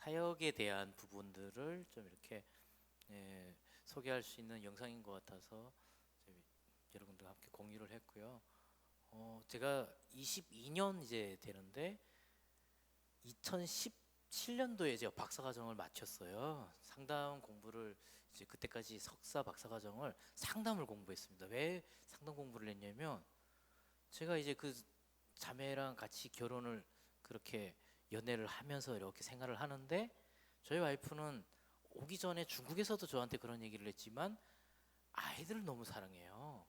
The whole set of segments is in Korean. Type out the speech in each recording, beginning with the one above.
사역에 대한 부분들을 좀 이렇게 소개할 수 있는 영상인 것 같아서 여러분들과 함께 공유를 했고요. 제가 22년 이제 되는데 2017년도에 제가 박사과정을 마쳤어요. 상담 공부를 이제 그때까지 석사 박사과정을 상담을 공부했습니다. 왜 상담 공부를 했냐면 제가 이제 그 자매랑 같이 결혼을 그렇게 연애를 하면서 이렇게 생활을 하는데 저희 와이프는 오기 전에 중국에서도 저한테 그런 얘기를 했지만 아이들을 너무 사랑해요.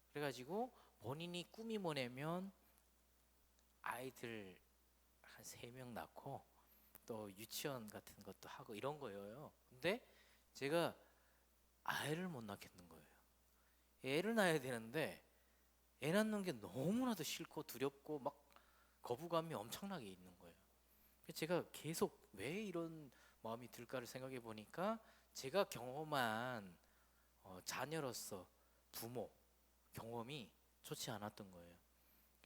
그래가지고 본인이 꿈이 뭐냐면 아이들 한 3명 낳고 또 유치원 같은 것도 하고 이런 거예요. 근데 제가 아이를 못 낳겠는 거예요. 애를 낳아야 되는데 애 낳는 게 너무나도 싫고 두렵고 막 거부감이 엄청나게 있는 거예요. 제가 계속 왜 이런 마음이 들까를 생각해 보니까 제가 경험한 자녀로서 부모 경험이 좋지 않았던 거예요.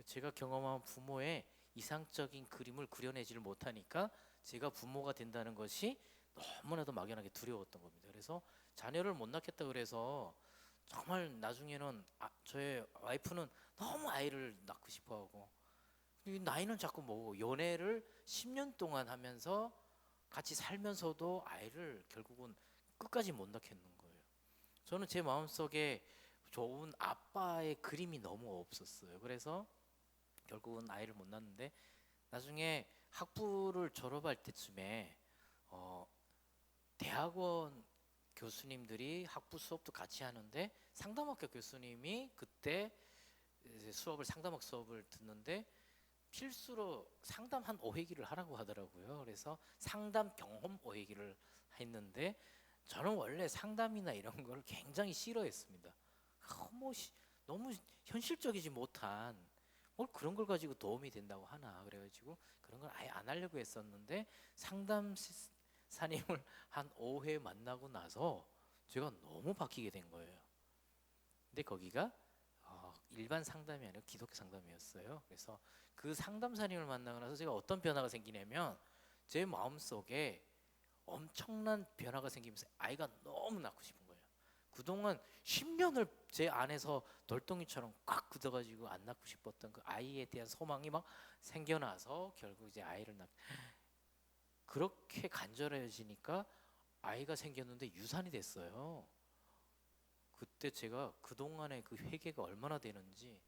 제가 경험한 부모의 이상적인 그림을 그려내지를 못하니까 제가 부모가 된다는 것이 너무나도 막연하게 두려웠던 겁니다. 그래서 자녀를 못 낳겠다 그래서 정말 나중에는 저의 와이프는 너무 아이를 낳고 싶어하고 나이는 자꾸 먹고 연애를 10년 동안 하면서 같이 살면서도 아이를 결국은 끝까지 못 낳겠는 거예요. 저는 제 마음속에 좋은 아빠의 그림이 너무 없었어요. 그래서 결국은 아이를 못 낳는데 나중에 학부를 졸업할 때쯤에 어, 대학원 교수님들이 학부 수업도 같이 하는데 상담학교 교수님이 그때 상담학 수업을 듣는데 필수로 상담 한 5회기를 하라고 하더라고요. 그래서 상담 경험 5회기를 했는데 저는 원래 상담이나 이런 걸 굉장히 싫어했습니다. 너무 너무 현실적이지 못한 뭘 그런 걸 가지고 도움이 된다고 하나 그래가지고 그런 걸 아예 안 하려고 했었는데 상담사님을 한 5회 만나고 나서 제가 너무 바뀌게 된 거예요. 근데 거기가 일반 상담이 아니라 기독교 상담이었어요. 그래서 그 상담사님을 만나고 나서 제가 어떤 변화가 생기냐면 제 마음속에 엄청난 변화가 생기면서 아이가 너무 낳고 싶은 거예요. 그동안 10년을 제 안에서 돌덩이처럼 꽉 굳어가지고 안 낳고 싶었던 그 아이에 대한 소망이 막 생겨나서 결국 이제 아이를 낳 그렇게 간절해지니까 아이가 생겼는데 유산이 됐어요. 그때 제가 그동안의 그 회개가 얼마나 되는지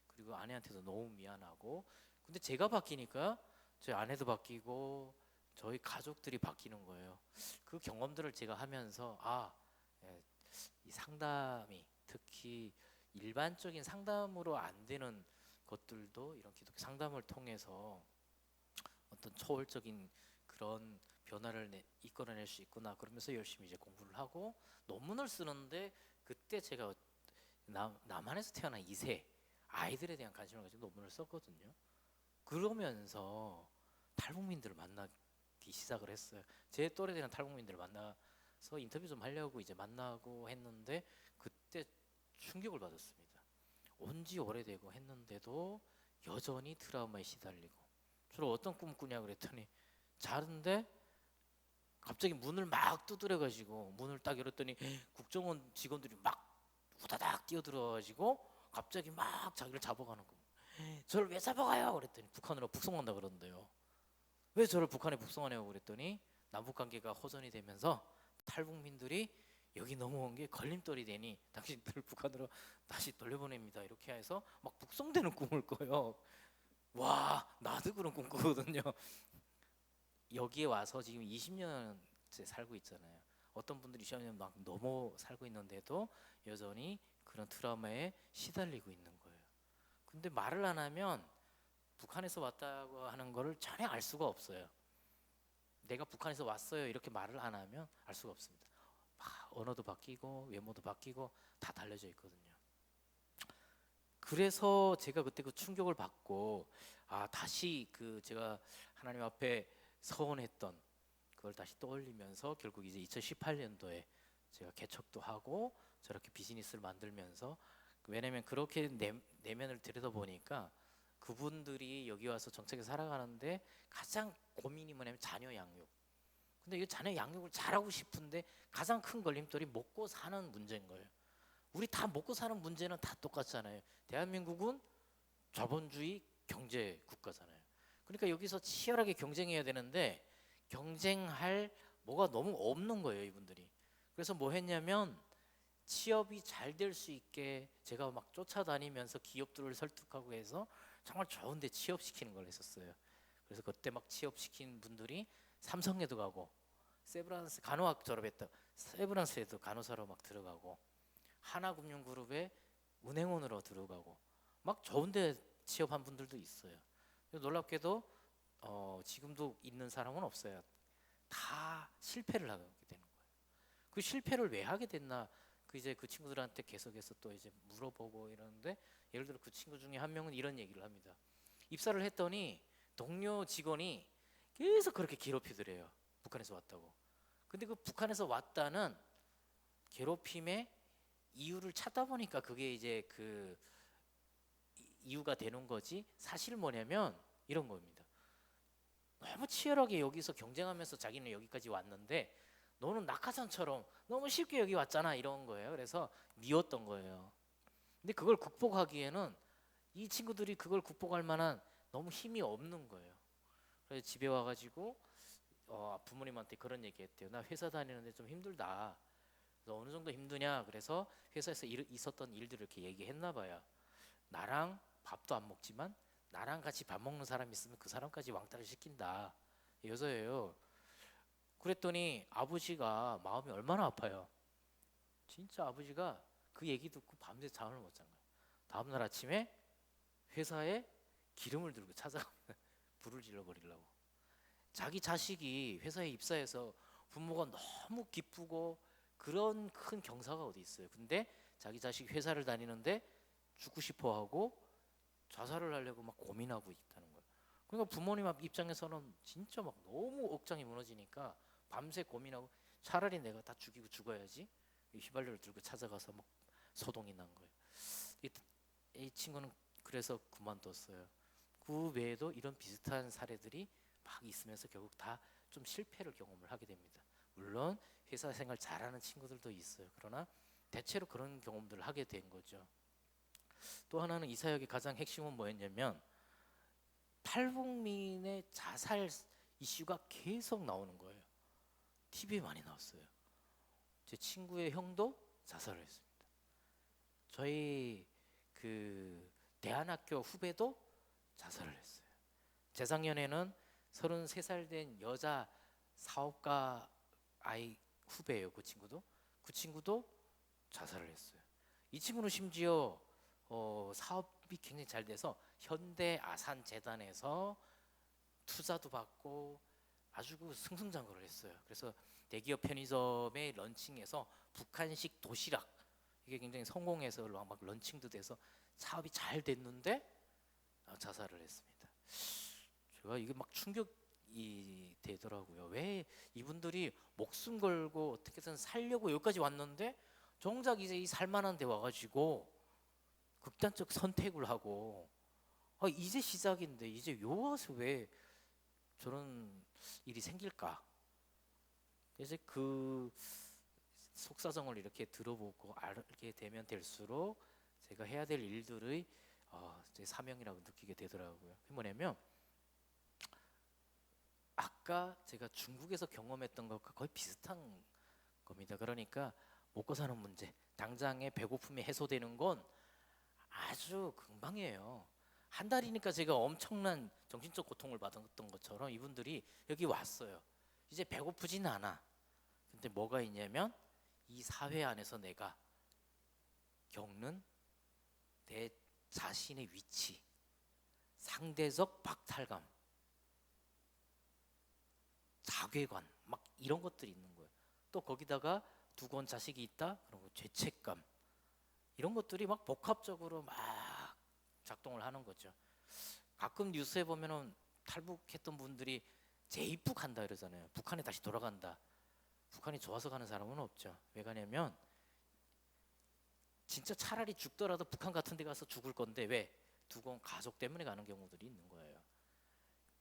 그리고 아내한테도 너무 미안하고 근데 제가 바뀌니까 저희 아내도 바뀌고 저희 가족들이 바뀌는 거예요. 그 경험들을 제가 하면서 예, 이 상담이 특히 일반적인 상담으로 안 되는 것들도 이런 기독교 상담을 통해서 어떤 초월적인 그런 변화를 이끌어낼 수 있구나 그러면서 열심히 이제 공부를 하고 논문을 쓰는데 그때 제가 남한에서 태어난 2세 아이들에 대한 관심을 가지고 논문을 썼거든요. 그러면서 탈북민들을 만나기 시작을 했어요. 제 또래 되는 탈북민들을 만나서 인터뷰 좀 하려고 이제 만나고 했는데 그때 충격을 받았습니다. 온 지 오래되고 했는데도 여전히 트라우마에 시달리고 주로 어떤 꿈 꾸냐 그랬더니 자는데 갑자기 문을 막 두드려 가지고 문을 딱 열었더니 국정원 직원들이 막 후다닥 뛰어들어가지고 갑자기 막 자기를 잡아가는 거. 저를 왜 잡아가요? 그랬더니 북한으로 북송한다 그러는데요. 왜 저를 북한에 북송하냐고 그랬더니 남북 관계가 호전이 되면서 탈북민들이 여기 넘어온 게 걸림돌이 되니 당신들을 북한으로 다시 돌려보냅니다. 이렇게 해서 막 북송되는 꿈을 꿔요. 와, 나도 그런 꿈 꾸거든요. 여기에 와서 지금 20년째 살고 있잖아요. 어떤 분들이 20년 막 넘어 살고 있는데도 여전히 그런 트라우마에 시달리고 있는 거예요. 근데 말을 안 하면 북한에서 왔다고 하는 거를 전혀 알 수가 없어요. 내가 북한에서 왔어요 이렇게 말을 안 하면 알 수가 없습니다. 언어도 바뀌고 외모도 바뀌고 다 달라져 있거든요. 그래서 제가 그때 그 충격을 받고 다시 그 제가 하나님 앞에 서원했던 그걸 다시 떠올리면서 결국 이제 2018년도에 제가 개척도 하고 저렇게 비즈니스를 만들면서 왜냐면 그렇게 내면을 들여다보니까 그분들이 여기 와서 정책에 살아가는데 가장 고민이 뭐냐면 자녀 양육 근데 이 자네 양육을 잘하고 싶은데 가장 큰 걸림돌이 먹고 사는 문제인 거예요. 우리 다 먹고 사는 문제는 다 똑같잖아요. 대한민국은 자본주의 경제 국가잖아요. 그러니까 여기서 치열하게 경쟁해야 되는데 경쟁할 뭐가 너무 없는 거예요, 이분들이. 그래서 뭐 했냐면 취업이 잘 될 수 있게 제가 막 쫓아다니면서 기업들을 설득하고 해서 정말 좋은데 취업시키는 걸 했었어요. 그래서 그때 막 취업시킨 분들이 삼성에도 가고 세브란스 간호학 졸업했다 세브란스에도 간호사로 막 들어가고 하나금융그룹에 은행원으로 들어가고 막 좋은데 취업한 분들도 있어요. 놀랍게도 지금도 있는 사람은 없어요. 다 실패를 하게 되는 거예요. 그 실패를 왜 하게 됐나? 그 이제 그 친구들한테 계속해서 또 이제 물어보고 이러는데 예를 들어 그 친구 중에 한 명은 이런 얘기를 합니다. 입사를 했더니 동료 직원이 계속 그렇게 괴롭히더래요. 북한에서 왔다고. 근데 그 북한에서 왔다는 괴롭힘의 이유를 찾다 보니까 그게 이제 그 이유가 되는 거지. 사실 뭐냐면 이런 겁니다. 너무 치열하게 여기서 경쟁하면서 자기는 여기까지 왔는데 너는 낙하산처럼 너무 쉽게 여기 왔잖아 이런 거예요. 그래서 미웠던 거예요. 근데 그걸 극복하기에는 이 친구들이 그걸 극복할 만한 너무 힘이 없는 거예요. 그래서 집에 와가지고 부모님한테 그런 얘기했대요. 나 회사 다니는데 좀 힘들다. 그래서 어느 정도 힘드냐? 그래서 회사에서 있었던 일들을 이렇게 얘기했나 봐요. 나랑 밥도 안 먹지만 나랑 같이 밥 먹는 사람 있으면 그 사람까지 왕따를 시킨다. 여자예요. 그랬더니 아버지가 마음이 얼마나 아파요. 진짜 아버지가 그 얘기 듣고 밤새 잠을 못 잔 거예요. 다음날 아침에 회사에 기름을 들고 찾아가면 불을 질러버리려고. 자기 자식이 회사에 입사해서 부모가 너무 기쁘고 그런 큰 경사가 어디 있어요. 근데 자기 자식 회사를 다니는데 죽고 싶어 하고 자살을 하려고 막 고민하고 있다는 거예요. 그러니까 부모님 입장에서는 진짜 막 너무 억장이 무너지니까 밤새 고민하고 차라리 내가 다 죽이고 죽어야지 휘발유를 들고 찾아가서 막 소동이 난 거예요. 이 친구는 그래서 그만뒀어요. 그 외에도 이런 비슷한 사례들이 막 있으면서 결국 다 좀 실패를 경험을 하게 됩니다. 물론 회사 생활 잘하는 친구들도 있어요. 그러나 대체로 그런 경험들을 하게 된 거죠. 또 하나는 이 사역의 가장 핵심은 뭐였냐면 탈북민의 자살 이슈가 계속 나오는 거예요. TV에 많이 나왔어요. 제 친구의 형도 자살을 했습니다. 저희 그 대안학교 후배도 자살을 했어요. 재작년에는 33살 된 여자 사업가 아이 후배예요. 그 친구도 자살을 했어요. 이 친구는 심지어 사업이 굉장히 잘 돼서 현대 아산 재단에서 투자도 받고 아주 그 승승장구를 했어요. 그래서 대기업 편의점의 런칭에서 북한식 도시락 이게 굉장히 성공해서 막 런칭도 돼서 사업이 잘 됐는데 자살을 했습니다. 제가 이게 막 충격이 되더라고요. 왜 이분들이 목숨 걸고 어떻게든 살려고 여기까지 왔는데 정작 이제 이 살만한 데 와가지고 극단적 선택을 하고 이제 시작인데 이제 요 와서 왜 저런 일이 생길까? 그래서 그 속사정을 이렇게 들어보고 알게 되면 될수록 제가 해야 될 일들의 제 사명이라고 느끼게 되더라고요. 뭐냐면 아까 제가 중국에서 경험했던 것과 거의 비슷한 겁니다. 그러니까 먹고 사는 문제, 당장의 배고픔이 해소되는 건 아주 금방이에요. 한 달이니까 제가 엄청난 정신적 고통을 받았던 것처럼 이분들이 여기 왔어요. 이제 배고프진 않아. 근데 뭐가 있냐면 이 사회 안에서 내가 겪는 내 자신의 위치, 상대적 박탈감, 자괴감 막 이런 것들이 있는 거예요. 또 거기다가 두고 온 자식이 있다? 그런 거 죄책감 이런 것들이 막 복합적으로 막 작동을 하는 거죠. 가끔 뉴스에 보면은 탈북했던 분들이 재입국한다 이러잖아요. 북한에 다시 돌아간다. 북한이 좋아서 가는 사람은 없죠. 왜 가냐면 진짜 차라리 죽더라도 북한 같은 데 가서 죽을 건데 왜? 두고 온 가족 때문에 가는 경우들이 있는 거예요.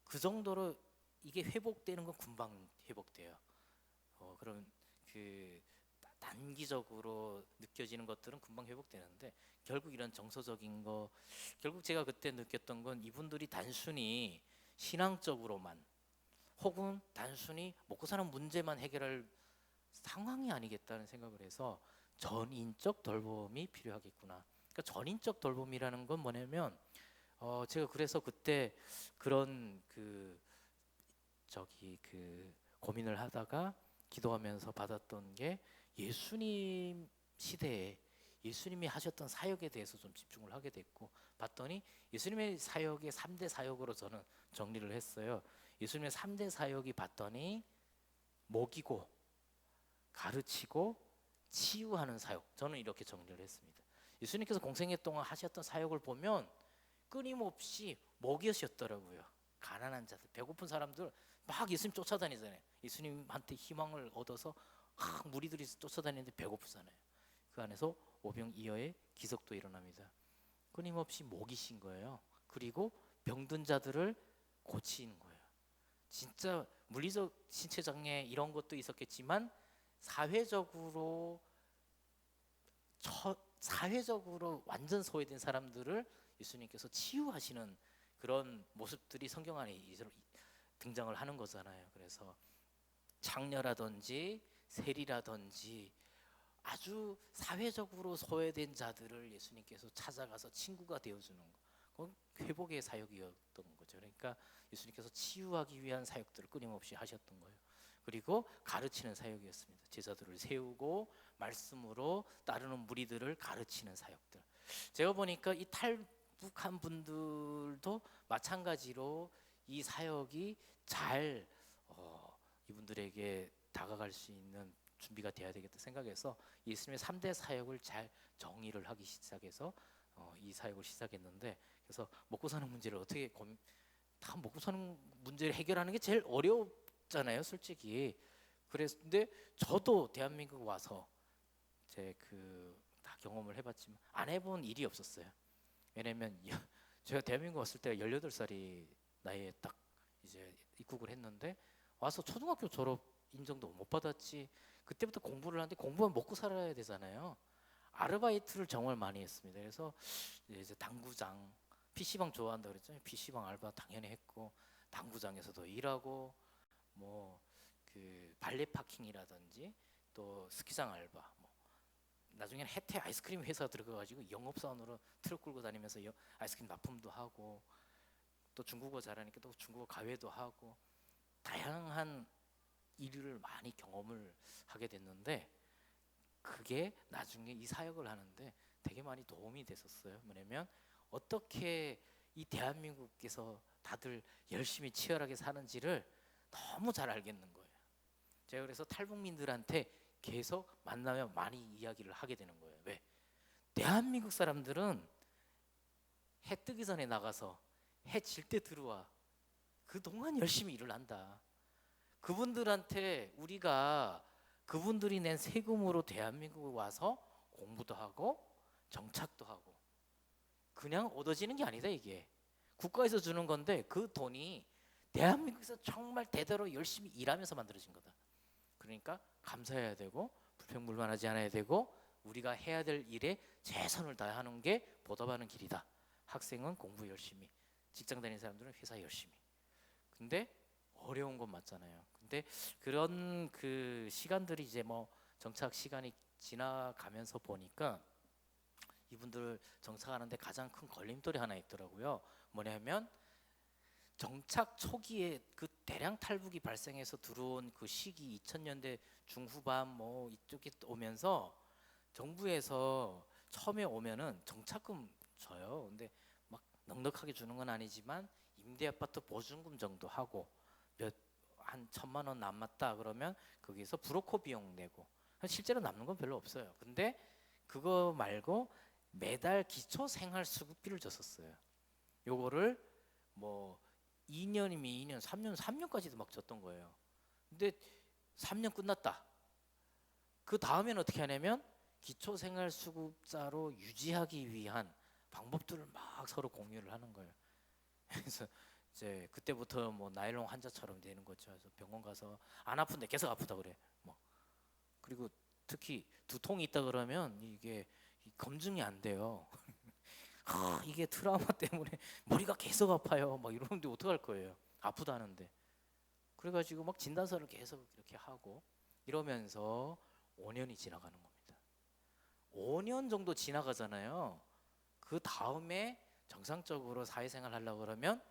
그 정도로 이게 회복되는 건 금방 회복돼요. 그런 그 단기적으로 느껴지는 것들은 금방 회복되는데 결국 이런 정서적인 거 결국 제가 그때 느꼈던 건 이분들이 단순히 신앙적으로만 혹은 단순히 먹고 사는 문제만 해결할 상황이 아니겠다는 생각을 해서 전인적 돌봄이 필요하겠구나. 그러니까 전인적 돌봄이라는 건 뭐냐면 제가 그래서 그때 그런 그 고민을 하다가 기도하면서 받았던 게 예수님 시대에 예수님이 하셨던 사역에 대해서 좀 집중을 하게 됐고 봤더니 예수님의 사역의 3대 사역으로 저는 정리를 했어요. 예수님의 3대 사역이 봤더니 먹이고 가르치고 치유하는 사역. 저는 이렇게 정리를 했습니다. 예수님께서 공생애 동안 하셨던 사역을 보면 끊임없이 먹이셨더라고요. 가난한 자들, 배고픈 사람들 막 예수님 쫓아다니잖아요. 예수님한테 희망을 얻어서 무리들이 쫓아다니는데 배고프잖아요. 그 안에서 오병이어의 기적도 일어납니다. 끊임없이 먹이신 거예요. 그리고 병든 자들을 고치는 거예요. 진짜 물리적 신체 장애 이런 것도 있었겠지만 사회적으로 사회적으로 완전 소외된 사람들을 예수님께서 치유하시는 그런 모습들이 성경 안에 등장을 하는 거잖아요. 그래서 장녀라든지 세리라든지 아주 사회적으로 소외된 자들을 예수님께서 찾아가서 친구가 되어주는 거, 그건 회복의 사역이었던 거죠. 그러니까 예수님께서 치유하기 위한 사역들을 끊임없이 하셨던 거예요. 그리고 가르치는 사역이었습니다. 제자들을 세우고 말씀으로 따르는 무리들을 가르치는 사역들. 제가 보니까 이 탈북한 분들도 마찬가지로 이 사역이 잘 이분들에게 다가갈 수 있는 준비가 돼야 되겠다 생각해서 예수님의 3대 사역을 잘 정의를 하기 시작해서 이 사역을 시작했는데, 그래서 먹고 사는 문제를 어떻게 다 먹고 사는 문제를 해결하는 게 제일 어렵잖아요, 솔직히. 그런데 저도 대한민국 와서 제 다 경험을 해봤지만 안 해본 일이 없었어요. 왜냐면 제가 대한민국 왔을 때가 18살이 나이에 딱 이제 입국을 했는데 와서 초등학교 졸업 인정도 못 받았지. 그때부터 공부를 하는데 공부하면 먹고 살아야 되잖아요. 아르바이트를 정말 많이 했습니다. 그래서 이제 당구장, PC방 좋아한다 그랬잖아요. PC방 알바 당연히 했고, 당구장에서도 일하고, 뭐 발레 파킹이라든지 또 스키장 알바, 뭐 나중에는 혜태 아이스크림 회사 들어가가지고 영업사원으로 트럭 끌고 다니면서 아이스크림 납품도 하고, 또 중국어 잘하니까 또 중국어 가외도 하고, 다양한 일을 많이 경험을 하게 됐는데 그게 나중에 이 사역을 하는데 되게 많이 도움이 됐었어요. 뭐냐면 어떻게 이 대한민국에서 다들 열심히 치열하게 사는지를 너무 잘 알겠는 거예요. 제가 그래서 탈북민들한테 계속 만나면 많이 이야기를 하게 되는 거예요. 왜? 대한민국 사람들은 해 뜨기 전에 나가서 해 질 때 들어와. 그동안 열심히 일을 한다. 그분들한테 우리가 그분들이 낸 세금으로 대한민국에 와서 공부도 하고 정착도 하고 그냥 얻어지는 게 아니다. 이게 국가에서 주는 건데 그 돈이 대한민국에서 정말 대대로 열심히 일하면서 만들어진 거다. 그러니까 감사해야 되고 불평불만하지 않아야 되고 우리가 해야 될 일에 최선을 다하는 게 보답하는 길이다. 학생은 공부 열심히, 직장 다니는 사람들은 회사 열심히. 근데 어려운 건 맞잖아요. 근데 그런 시간들이 이제 뭐 정착 시간이 지나가면서 보니까 이분들 정착하는데 가장 큰 걸림돌이 하나 있더라고요. 뭐냐면 정착 초기에 그 대량 탈북이 발생해서 들어온 그 시기 2000년대 중후반 뭐 이쪽에 오면서 정부에서 처음에 오면은 정착금 줘요. 근데 막 넉넉하게 주는 건 아니지만 임대 아파트 보증금 정도 하고 한 1000만 원 남았다 그러면 거기서 브로커 비용 내고 실제로 남는 건 별로 없어요. 근데 그거 말고 매달 기초 생활 수급비를 줬었어요. 요거를 뭐 2년이면 2년, 3년까지도 막 줬던 거예요. 근데 3년 끝났다. 그 다음엔 어떻게 하냐면 기초 생활 수급자로 유지하기 위한 방법들을 막 서로 공유를 하는 거예요. 그래서 이제 그때부터 뭐 나일론 환자처럼 되는 거죠. 그래서 병원 가서 안 아픈데 계속 아프다 그래. 뭐 그리고 특히 두통이 있다 그러면 이게 검증이 안 돼요. 이게 트라우마 때문에 머리가 계속 아파요. 막 이러는데 어떡할 거예요? 아프다는데. 그래가지고 막 진단서를 계속 이렇게 하고 이러면서 5년이 지나가는 겁니다. 5년 정도 지나가잖아요. 그 다음에 정상적으로 사회생활 하려고 그러면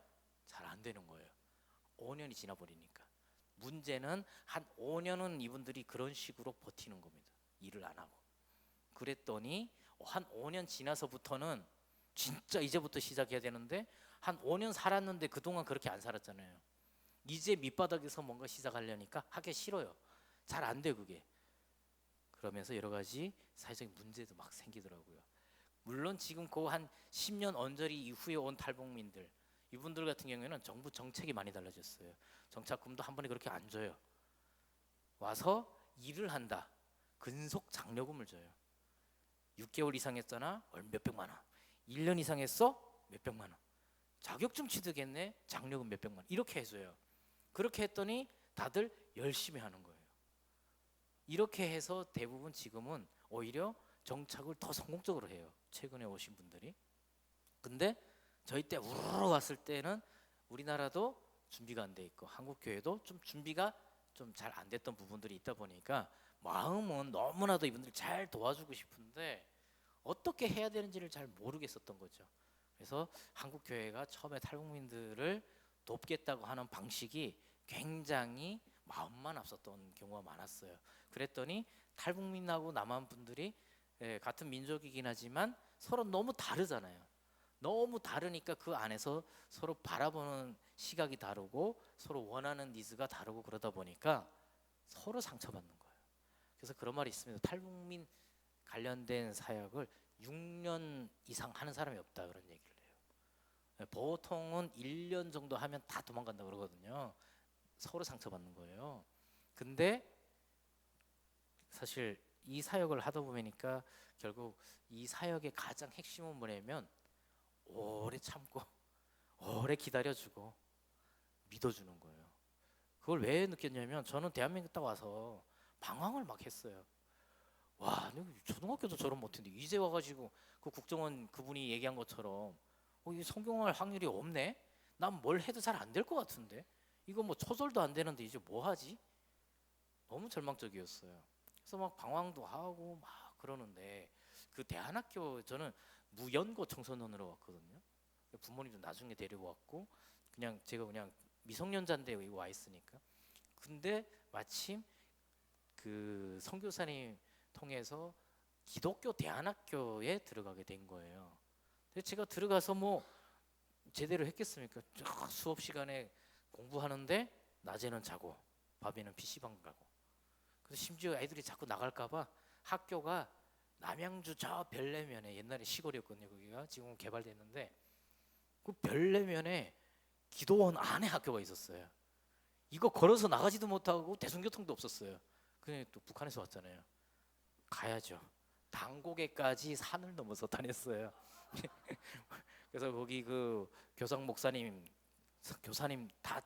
잘 안 되는 거예요. 5년이 지나버리니까. 문제는 한 5년은 이분들이 그런 식으로 버티는 겁니다. 일을 안 하고. 그랬더니 한 5년 지나서부터는 진짜 이제부터 시작해야 되는데 한 5년 살았는데 그동안 그렇게 안 살았잖아요. 이제 밑바닥에서 뭔가 시작하려니까 하기 싫어요. 잘 안 돼 그게. 그러면서 여러 가지 사회적인 문제도 막 생기더라고요. 물론 지금 그 한 10년 언저리 이후에 온 탈북민들 이분들 같은 경우에는 정부 정책이 많이 달라졌어요. 정착금도 한 번에 그렇게 안 줘요. 와서 일을 한다. 근속 장려금을 줘요. 6개월 이상 했잖아. 몇백만 원. 1년 이상 했어? 몇백만 원. 자격증 취득했네. 장려금 몇백만 원. 이렇게 해줘요. 그렇게 했더니 다들 열심히 하는 거예요. 이렇게 해서 대부분 지금은 오히려 정착을 더 성공적으로 해요. 최근에 오신 분들이. 근데 저희 때 우르르 왔을 때는 우리나라도 준비가 안 돼 있고 한국 교회도 좀 준비가 좀 잘 안 됐던 부분들이 있다 보니까 마음은 너무나도 이분들 잘 도와주고 싶은데 어떻게 해야 되는지를 잘 모르겠었던 거죠. 그래서 한국 교회가 처음에 탈북민들을 돕겠다고 하는 방식이 굉장히 마음만 앞섰던 경우가 많았어요. 그랬더니 탈북민하고 남한 분들이 같은 민족이긴 하지만 서로 너무 다르잖아요. 너무 다르니까 그 안에서 서로 바라보는 시각이 다르고 서로 원하는 니즈가 다르고 그러다 보니까 서로 상처받는 거예요. 그래서 그런 말이 있습니다. 탈북민 관련된 사역을 6년 이상 하는 사람이 없다 그런 얘기를 해요. 보통은 1년 정도 하면 다 도망간다 그러거든요. 서로 상처받는 거예요. 근데 사실 이 사역을 하다 보니까 결국 이 사역의 가장 핵심은 뭐냐면 오래 참고 오래 기다려주고 믿어주는 거예요. 그걸 왜 느꼈냐면 저는 대한민국 딱 와서 방황을 막 했어요. 와, 초등학교도 저런 못했는데 이제 와가지고 그 국정원 그분이 얘기한 것처럼 이 성공할 확률이 없네. 난 뭘 해도 잘 안 될 것 같은데 이거 뭐 초절도 안 되는데 이제 뭐 하지? 너무 절망적이었어요. 그래서 막 방황도 하고 막 그러는데 그 대안학교 저는 무연고 청소년으로 왔거든요. 부모님도 나중에 데리고 왔고 그냥 제가 그냥 미성년자인데 여기 와 있으니까. 근데 마침 그 선교사님 통해서 기독교 대안학교에 들어가게 된 거예요. 근데 제가 들어가서 뭐 제대로 했겠습니까? 수업 시간에 공부하는데 낮에는 자고 밤에는 PC방 가고. 그래서 심지어 애들이 자꾸 나갈까봐 학교가 남양주 저 별내면에 옛날에 시골이었거든요. 거기가 지금 개발됐는데 그 별내면에 기도원 안에 학교가 있었어요. 이거 걸어서 나가지도 못하고 대중교통도 없었어요. 그냥 또 북한에서 왔잖아요. 가야죠. 당고개까지 산을 넘어서 다녔어요. 그래서 거기 그 교상 목사님, 교사님 다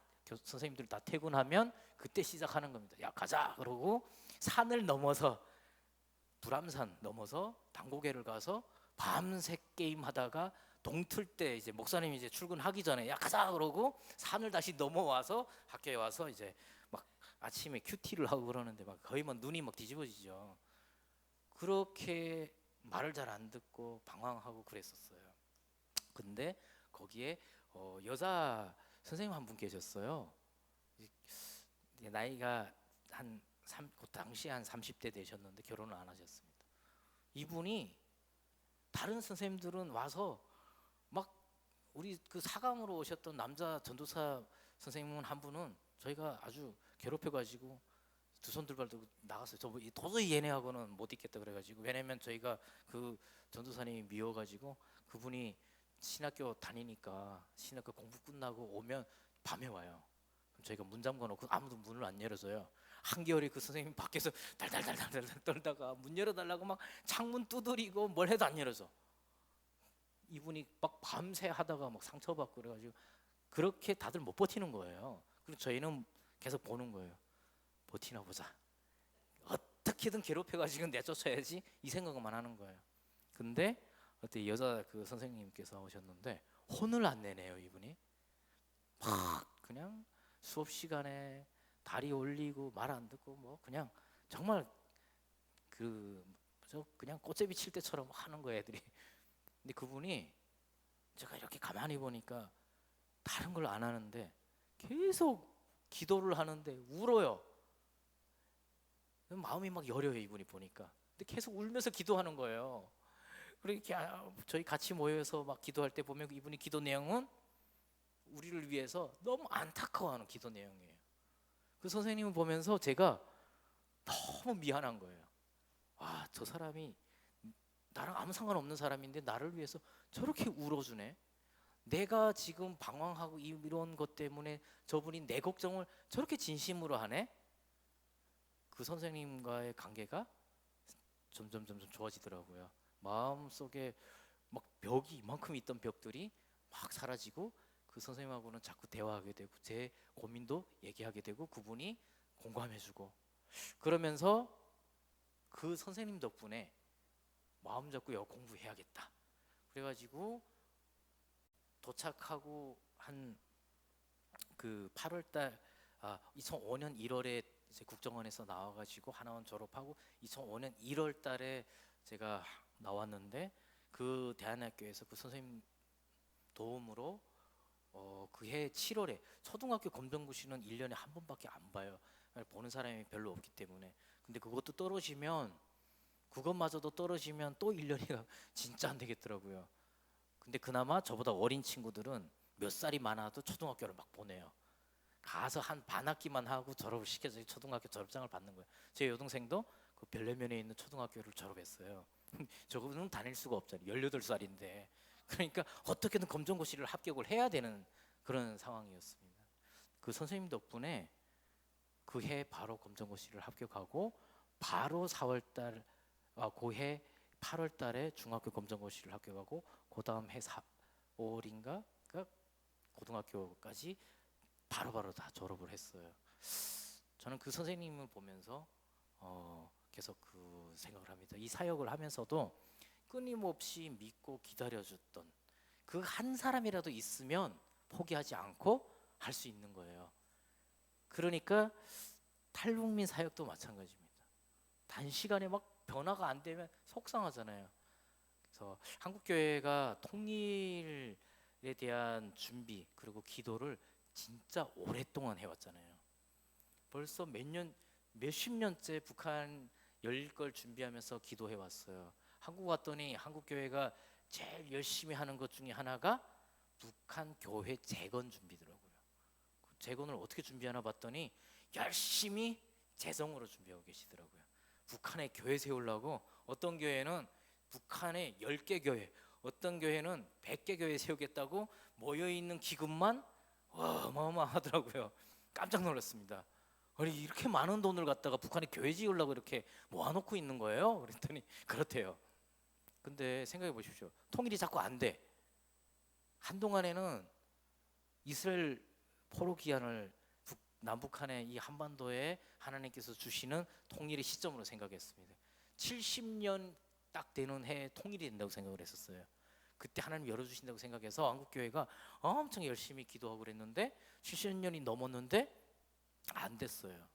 선생님들 다 퇴근하면 그때 시작하는 겁니다. 야 가자 그러고 산을 넘어서 불암산 넘어서 당고개를 가서 밤새 게임 하다가 동틀 때 이제 목사님이 이제 출근하기 전에 야 가자 그러고 산을 다시 넘어와서 학교에 와서 이제 막 아침에 큐티를 하고 그러는데 막 거의 막 눈이 막 뒤집어지죠. 그렇게 말을 잘 안 듣고 방황하고 그랬었어요. 근데 거기에 여자 선생님 한 분 계셨어요. 나이가 그 당시에 한 30대 되셨는데 결혼을 안 하셨습니다. 이분이 다른 선생님들은 와서 막 우리 그 사감으로 오셨던 남자 전도사 선생님은 한 분은 저희가 아주 괴롭혀가지고 두 손 들고 나갔어요. 저 도저히 얘네하고는 못 있겠다 그래가지고 왜냐면 저희가 그 전도사님이 미워가지고 그분이 신학교 다니니까 신학교 공부 끝나고 오면 밤에 와요. 그럼 저희가 문 잠궈놓고 아무도 문을 안 열어줘요. 한겨울에 그 선생님 밖에서 달달달달달 떨다가 문 열어달라고 막 창문 두드리고 뭘 해도 안 열어줘. 이분이 막 밤새 하다가 막 상처받고 그래가지고 그렇게 다들 못 버티는 거예요. 그리고 저희는 계속 보는 거예요. 버티나 보자. 어떻게든 괴롭혀가지고 내쫓아야지 이 생각만 하는 거예요. 근데 어때 여자 그 선생님께서 오셨는데 혼을 안 내네요. 이분이 막 그냥 수업 시간에 다리 올리고 말 안 듣고 뭐 그냥 정말 그 저 그냥 꽃제비 칠 때처럼 하는 거예요, 애들이. 근데 그분이 제가 이렇게 가만히 보니까 다른 걸 안 하는데 계속 기도를 하는데 울어요. 마음이 막 여려요, 이분이 보니까. 근데 계속 울면서 기도하는 거예요. 그렇게 저희 같이 모여서 막 기도할 때 보면 이분이 기도 내용은 우리를 위해서 너무 안타까워하는 기도 내용이에요. 그 선생님을 보면서 제가 너무 미안한 거예요. 아, 저 사람이 나랑 아무 상관없는 사람인데 나를 위해서 저렇게 울어주네. 내가 지금 방황하고 이런 것 때문에 저분이 내 걱정을 저렇게 진심으로 하네. 그 선생님과의 관계가 점점 좋아지더라고요. 마음속에 막 벽이 이만큼 있던 벽들이 막 사라지고 그 선생님하고는 자꾸 대화하게 되고 제 고민도 얘기하게 되고 그분이 공감해주고 그러면서 그 선생님 덕분에 마음 잡고 영어 공부해야겠다. 그래가지고 도착하고 한 그 8월달 2005년 1월에 이제 국정원에서 나와가지고 하나원 졸업하고 2005년 1월달에 제가 나왔는데 그 대안학교에서 그 선생님 도움으로 그해 7월에 초등학교 검정고시는 1년에 한 번밖에 안 봐요. 보는 사람이 별로 없기 때문에. 근데 그것도 떨어지면 그것마저도 떨어지면 또 1년이가 진짜 안 되겠더라고요. 근데 그나마 저보다 어린 친구들은 몇 살이 많아도 초등학교를 막 보내요. 가서 한 반학기만 하고 졸업을 시켜서 초등학교 졸업장을 받는 거예요. 제 여동생도 그 별내면에 있는 초등학교를 졸업했어요. 저거는 다닐 수가 없잖아요. 18살인데. 그러니까 어떻게든 검정고시를 합격을 해야 되는 그런 상황이었습니다. 그 선생님 덕분에 그 해 바로 검정고시를 합격하고 바로 4월달 그해 8월달에 중학교 검정고시를 합격하고 그 다음 해 5월인가 고등학교까지 바로바로 다 졸업을 했어요. 저는 그 선생님을 보면서 계속 그 생각을 합니다. 이 사역을 하면서도 끊임없이 믿고 기다려줬던 그 한 사람이라도 있으면 포기하지 않고 할 수 있는 거예요. 그러니까 탈북민 사역도 마찬가지입니다. 단시간에 막 변화가 안 되면 속상하잖아요. 그래서 한국교회가 통일에 대한 준비 그리고 기도를 진짜 오랫동안 해왔잖아요. 벌써 몇십 년째 북한 열릴 걸 준비하면서 기도해 왔어요. 한국 왔더니 한국 교회가 제일 열심히 하는 것 중에 하나가 북한 교회 재건 준비더라고요. 그 재건을 어떻게 준비하나 봤더니 열심히 재정으로 준비하고 계시더라고요. 북한에 교회 세우려고 어떤 교회는 북한에 10개 교회, 어떤 교회는 100개 교회 세우겠다고 모여있는 기금만 어마어마하더라고요. 깜짝 놀랐습니다. 아니 이렇게 많은 돈을 갖다가 북한에 교회 지으려고 이렇게 모아놓고 있는 거예요? 그랬더니 그렇대요. 근데 생각해 보십시오. 통일이 자꾸 안 돼. 한동안에는 이스라엘 포로 기한을 남북한의 이 한반도에 하나님께서 주시는 통일의 시점으로 생각했습니다. 70년 딱 되는 해에 통일이 된다고 생각을 했었어요. 그때 하나님 열어주신다고 생각해서 한국교회가 엄청 열심히 기도하고 그랬는데 70년이 넘었는데 안 됐어요.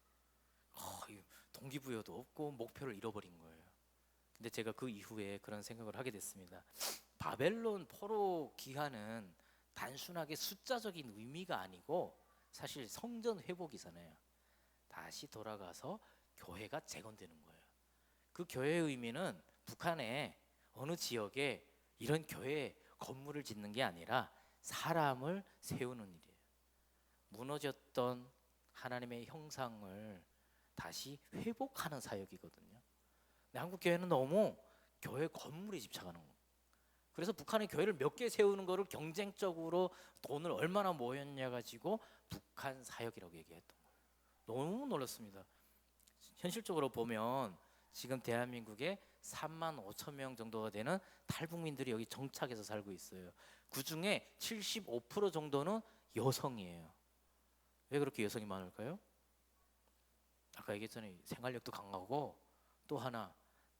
동기부여도 없고 목표를 잃어버린 거예요. 근데 제가 그 이후에 그런 생각을 하게 됐습니다. 바벨론 포로 기한은 단순하게 숫자적인 의미가 아니고 사실 성전 회복이잖아요. 다시 돌아가서 교회가 재건되는 거예요. 그 교회의 의미는 북한의 어느 지역에 이런 교회 건물을 짓는 게 아니라 사람을 세우는 일이에요. 무너졌던 하나님의 형상을 다시 회복하는 사역이거든요. 근데 한국 교회는 너무 교회 건물에 집착하는 거예요. 그래서 북한의 교회를 몇 개 세우는 거를 경쟁적으로 돈을 얼마나 모였냐 가지고 북한 사역이라고 얘기했던 거예요. 너무 놀랐습니다. 현실적으로 보면 지금 대한민국에 3만 5천 명 정도가 되는 탈북민들이 여기 정착해서 살고 있어요. 그 중에 75% 정도는 여성이에요. 왜 그렇게 여성이 많을까요? 아까 얘기했잖아요. 생활력도 강하고 또 하나,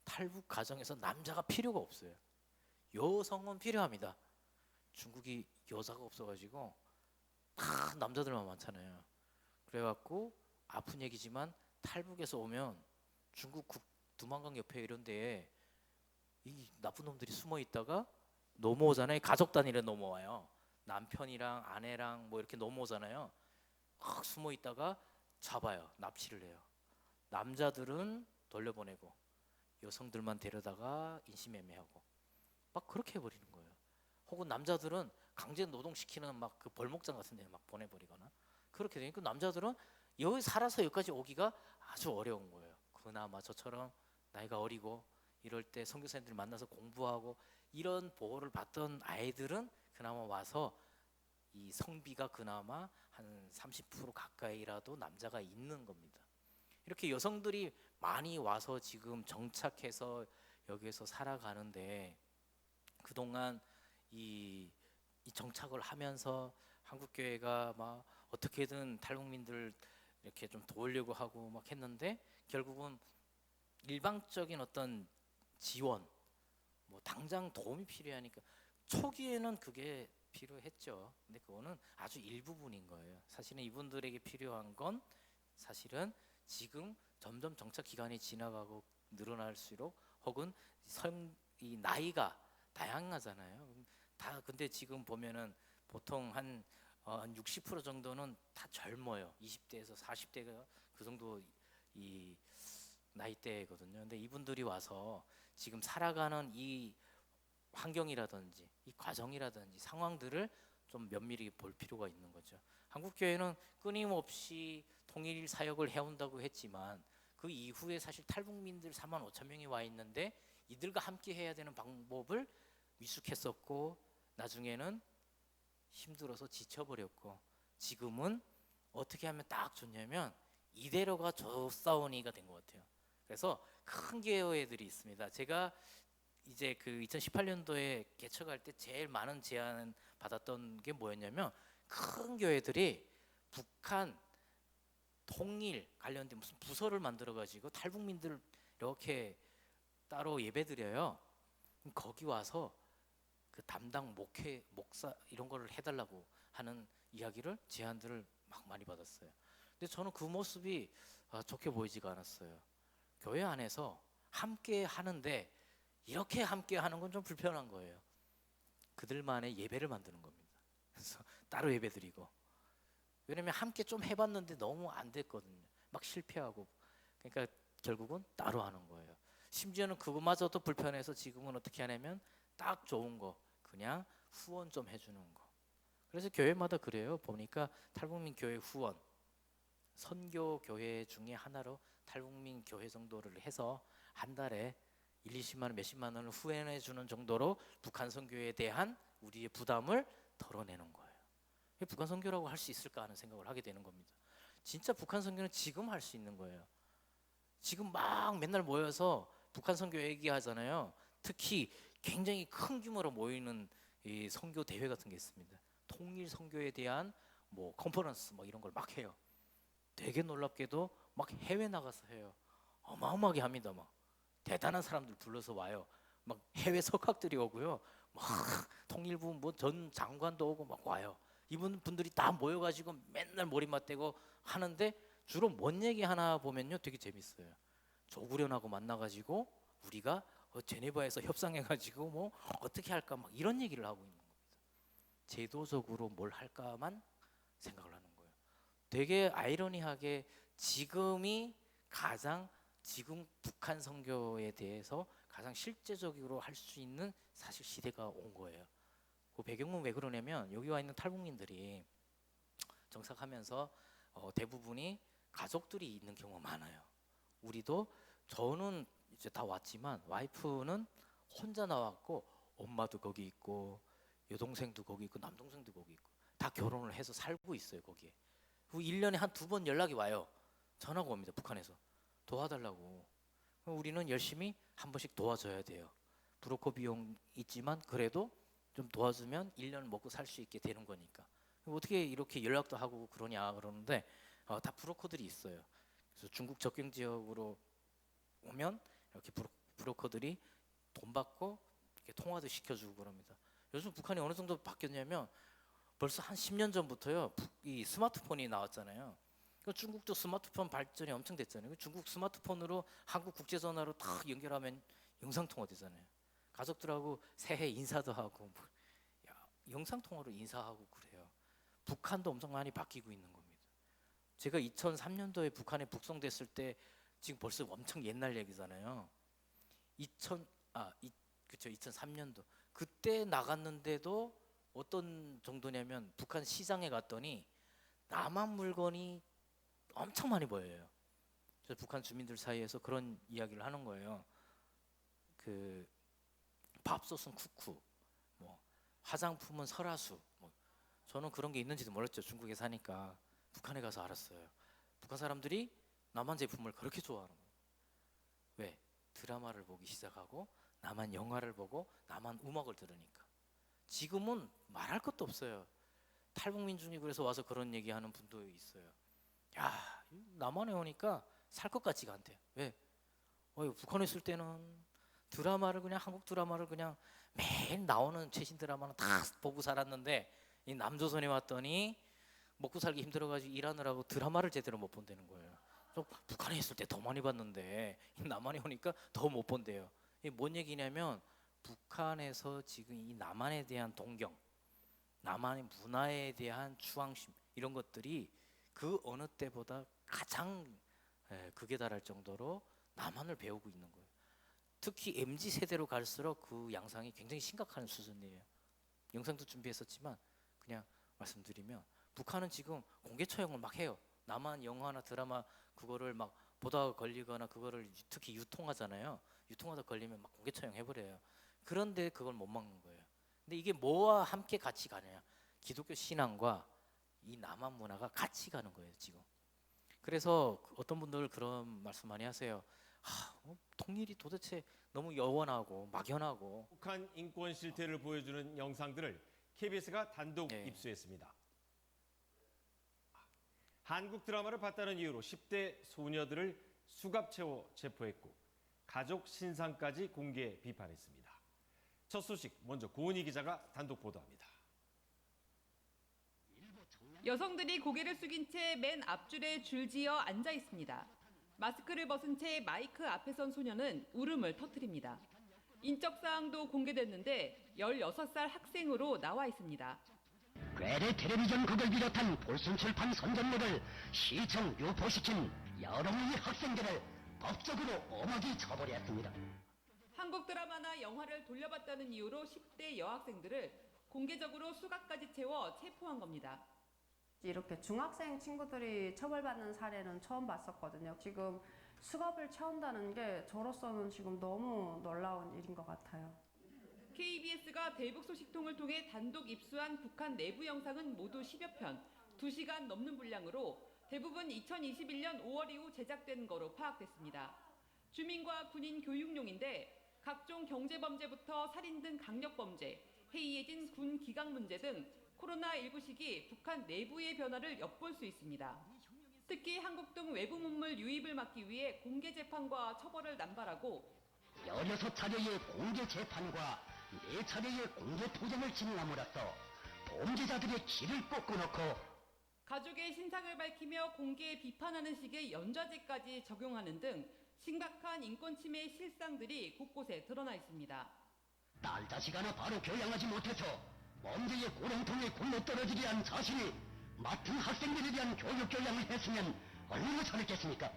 탈북 가정에서 남자가 필요가 없어요. 여성은 필요합니다. 중국이 여자가 없어가지고 다 남자들만 많잖아요. 그래갖고 아픈 얘기지만 탈북에서 오면 중국 두만강 옆에 이런 데에 이 나쁜 놈들이 숨어 있다가 넘어오잖아요. 가족 단위로 넘어와요. 남편이랑 아내랑 뭐 이렇게 넘어오잖아요. 확 숨어 있다가 잡아요. 납치를 해요. 남자들은 돌려보내고 여성들만 데려다가 인신매매하고 막 그렇게 해버리는 거예요. 혹은 남자들은 강제 노동시키는 막 그 벌목장 같은 데 막 보내버리거나 그렇게 되니까 남자들은 여기 살아서 여기까지 오기가 아주 어려운 거예요. 그나마 저처럼 나이가 어리고 이럴 때 선교사님들 만나서 공부하고 이런 보호를 받던 아이들은 그나마 와서 이 성비가 그나마 한 30% 가까이라도 남자가 있는 겁니다. 이렇게 여성들이 많이 와서 지금 정착해서 여기에서 살아가는데 그동안 이 정착을 하면서 한국 교회가 막 어떻게든 탈북민들 이렇게 좀 도우려고 하고 막 했는데 결국은 일방적인 어떤 지원, 뭐 당장 도움이 필요하니까 초기에는 그게 필요했죠. 근데 그거는 아주 일부분인 거예요. 사실은 이분들에게 필요한 건 사실은 지금 점점 정착 기간이 지나가고 늘어날수록 혹은 이 나이가 다양하잖아요. 다 근데 지금 보면은 보통 한 60% 정도는 다 젊어요. 20대에서 40대가 그 정도 이 나이대거든요. 근데 이분들이 와서 지금 살아가는 이 환경이라든지 이 과정이라든지 상황들을 좀 면밀히 볼 필요가 있는 거죠. 한국 교회는 끊임없이 통일 사역을 해온다고 했지만 그 이후에 사실 탈북민들 4만 5천 명이 와 있는데 이들과 함께 해야 되는 방법을 미숙했었고 나중에는 힘들어서 지쳐버렸고 지금은 어떻게 하면 딱 좋냐면 이대로가 좋사오니가 된 것 같아요. 그래서 큰 교회들이 있습니다. 제가 이제 그 2018년도에 개척할 때 제일 많은 제안 받았던 게 뭐였냐면 큰 교회들이 북한 통일 관련된 무슨 부서를 만들어 가지고 탈북민들 이렇게 따로 예배드려요. 거기 와서 그 담당 목사 이런 거를 해달라고 하는 이야기를 제안들을 막 많이 받았어요. 근데 저는 그 모습이 좋게 보이지가 않았어요. 교회 안에서 함께 하는데 이렇게 함께 하는 건 좀 불편한 거예요. 그들만의 예배를 만드는 겁니다. 그래서 따로 예배드리고 왜냐면 함께 좀 해봤는데 너무 안 됐거든요. 막 실패하고 그러니까 결국은 따로 하는 거예요. 심지어는 그거마저도 불편해서 지금은 어떻게 하냐면 딱 좋은 거 그냥 후원 좀 해주는 거. 그래서 교회마다 그래요. 보니까 탈북민 교회 후원 선교 교회 중에 하나로 탈북민 교회 정도를 해서 한 달에 1, 20만 원, 몇십만 원을 후원해 주는 정도로 북한 선교에 대한 우리의 부담을 덜어내는 거예요. 북한 선교라고 할 수 있을까 하는 생각을 하게 되는 겁니다. 진짜 북한 선교는 지금 할 수 있는 거예요. 지금 막 맨날 모여서 북한 선교 얘기하잖아요. 특히 굉장히 큰 규모로 모이는 이 선교 대회 같은 게 있습니다. 통일 선교에 대한 뭐 컨퍼런스 뭐 이런 걸 막 해요. 되게 놀랍게도 막 해외 나가서 해요. 어마어마하게 합니다. 막 대단한 사람들 불러서 와요. 막 해외 석학들이 오고요. 막 통일부 뭐 전 장관도 오고 막 와요. 이분 분들이 다 모여가지고 맨날 머리맡대고 하는데 주로 뭔 얘기 하나 보면요, 되게 재밌어요. 조구련하고 만나가지고 우리가 제네바에서 협상해가지고 뭐 어떻게 할까 막 이런 얘기를 하고 있는 겁니다. 제도적으로 뭘 할까만 생각을 하는 거예요. 되게 아이러니하게 지금이 가장 지금 북한 선교에 대해서 가장 실제적으로 할 수 있는 사실 시대가 온 거예요. 그 배경은 왜 그러냐면 여기 와 있는 탈북민들이 정착하면서 대부분이 가족들이 있는 경우가 많아요. 우리도 저는 이제 다 왔지만 와이프는 혼자 나왔고 엄마도 거기 있고 여동생도 거기 있고 남동생도 거기 있고 다 결혼을 해서 살고 있어요 거기에. 그 1년에 한 2번 연락이 와요. 전화가 옵니다. 북한에서 도와달라고. 우리는 열심히 한 번씩 도와줘야 돼요. 브로커 비용 있지만 그래도 좀 도와주면 1년 먹고 살 수 있게 되는 거니까. 어떻게 이렇게 연락도 하고 그러냐 그러는데 다 브로커들이 있어요. 그래서 중국 접경 지역으로 오면 이렇게 브로커들이 돈 받고 이렇게 통화도 시켜주고 그럽니다. 요즘 북한이 어느 정도 바뀌었냐면 벌써 한 10년 전부터요. 이 스마트폰이 나왔잖아요. 그 중국도 스마트폰 발전이 엄청 됐잖아요. 그 중국 스마트폰으로 한국 국제전화로 다 연결하면 영상통화 되잖아요. 가족들하고 새해 인사도 하고 뭐, 영상통화로 인사하고 그래요. 북한도 엄청 많이 바뀌고 있는 겁니다. 제가 2003년도에 북한에 북송됐을 때 지금 벌써 엄청 옛날 얘기잖아요. 2003년도 그때 나갔는데도 어떤 정도냐면 북한 시장에 갔더니 남한 물건이 엄청 많이 보여요. 그래서 북한 주민들 사이에서 그런 이야기를 하는 거예요. 그 밥솥은 쿠쿠, 뭐 화장품은 설화수. 뭐 저는 그런 게 있는지도 몰랐죠. 중국에 사니까 북한에 가서 알았어요. 북한 사람들이 남한 제품을 그렇게 좋아하는 거예요. 왜? 드라마를 보기 시작하고 남한 영화를 보고 남한 음악을 들으니까. 지금은 말할 것도 없어요. 탈북민중이 그래서 와서 그런 얘기하는 분도 있어요. 야, 남한에 오니까 살 것 같지가 않대. 왜? 북한에 있을 때는 드라마를 그냥 한국 드라마를 그냥 매일 나오는 최신 드라마는 다 보고 살았는데 이 남조선에 왔더니 먹고 살기 힘들어가지고 일하느라고 드라마를 제대로 못 본다는 거예요. 북한에 있을 때 더 많이 봤는데 남한에 오니까 더 못 본대요. 이게 뭔 얘기냐면 북한에서 지금 이 남한에 대한 동경, 남한의 문화에 대한 추앙심 이런 것들이 그 어느 때보다 가장 극에 달할 정도로 남한을 배우고 있는 거예요. 특히 MZ 세대로 갈수록 그 양상이 굉장히 심각한 수준이에요. 영상도 준비했었지만 그냥 말씀드리면 북한은 지금 공개 처형을 막 해요. 남한 영화나 드라마 그거를 막 보다가 걸리거나 그거를 특히 유통하잖아요. 유통하다 걸리면 막 공개 처형 해버려요. 그런데 그걸 못 막는 거예요. 근데 이게 뭐와 함께 같이 가느냐? 기독교 신앙과 이 남한 문화가 같이 가는 거예요 지금. 그래서 어떤 분들 그런 말씀 많이 하세요. 통일이 도대체 너무 여원하고 막연하고. 북한 인권 실태를 보여주는 영상들을 KBS가 단독 네. 입수했습니다. 한국 드라마를 봤다는 이유로 10대 소녀들을 수갑 채워 체포했고 가족 신상까지 공개 비판했습니다. 첫 소식 먼저 고은희 기자가 단독 보도합니다. 여성들이 고개를 숙인 채 맨 앞줄에 줄지어 앉아 있습니다. 마스크를 벗은 채 마이크 앞에 선 소녀는 울음을 터뜨립니다. 인적 사항도 공개됐는데 16살 학생으로 나와 있습니다. 괴뢰 텔레비전국을 비롯한 볼순출판 선전물을 시청 유포시킨 여러 명의 학생들을 법적으로 엄하게 처벌했습니다. 한국 드라마나 영화를 돌려봤다는 이유로 10대 여학생들을 공개적으로 수갑까지 채워 체포한 겁니다. 이렇게 중학생 친구들이 처벌받는 사례는 처음 봤었거든요. 지금 수갑을 채운다는 게 저로서는 지금 너무 놀라운 일인 것 같아요. KBS가 대북 소식통을 통해 단독 입수한 북한 내부 영상은 모두 10여 편, 2시간 넘는 분량으로 대부분 2021년 5월 이후 제작된 거로 파악됐습니다. 주민과 군인 교육용인데 각종 경제범죄부터 살인 등 강력범죄, 해이해진 군 기강 문제 등 코로나19 시기 북한 내부의 변화를 엿볼 수 있습니다. 특히 한국 등 외부 문물 유입을 막기 위해 공개 재판과 처벌을 남발하고 16차례의 공개 재판과 4차례의 공개 투쟁을 진행함으로써 범죄자들의 길을 꺾어놓고 가족의 신상을 밝히며 공개 비판하는 식의 연좌제까지 적용하는 등 심각한 인권 침해 실상들이 곳곳에 드러나 있습니다. 딸 자식 하나 바로 교양하지 못해서 범죄의 고령통에 굴러 떨어지게 한 자신이 맡은 학생들에 대한 교육 교양을 했으면 얼마나 잘했겠습니까?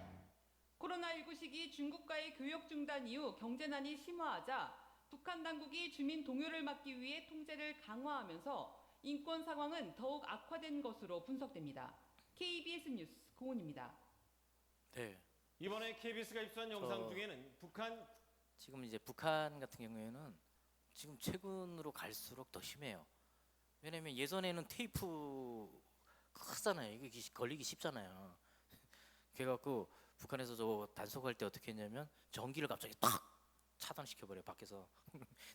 코로나19 시기 중국과의 교역 중단 이후 경제난이 심화하자 북한 당국이 주민 동요를 막기 위해 통제를 강화하면서 인권 상황은 더욱 악화된 것으로 분석됩니다. KBS 뉴스 고은입니다. 네. 이번에 KBS가 입수한 영상 중에는 지금 이제 북한 같은 경우에는 지금 최근으로 갈수록 더 심해요. 왜냐면 예전에는 테이프 크잖아요. 이거 걸리기 쉽잖아요. 그래갖고 북한에서 저 단속할 때 어떻게 했냐면 전기를 갑자기 탁 차단시켜버려요. 밖에서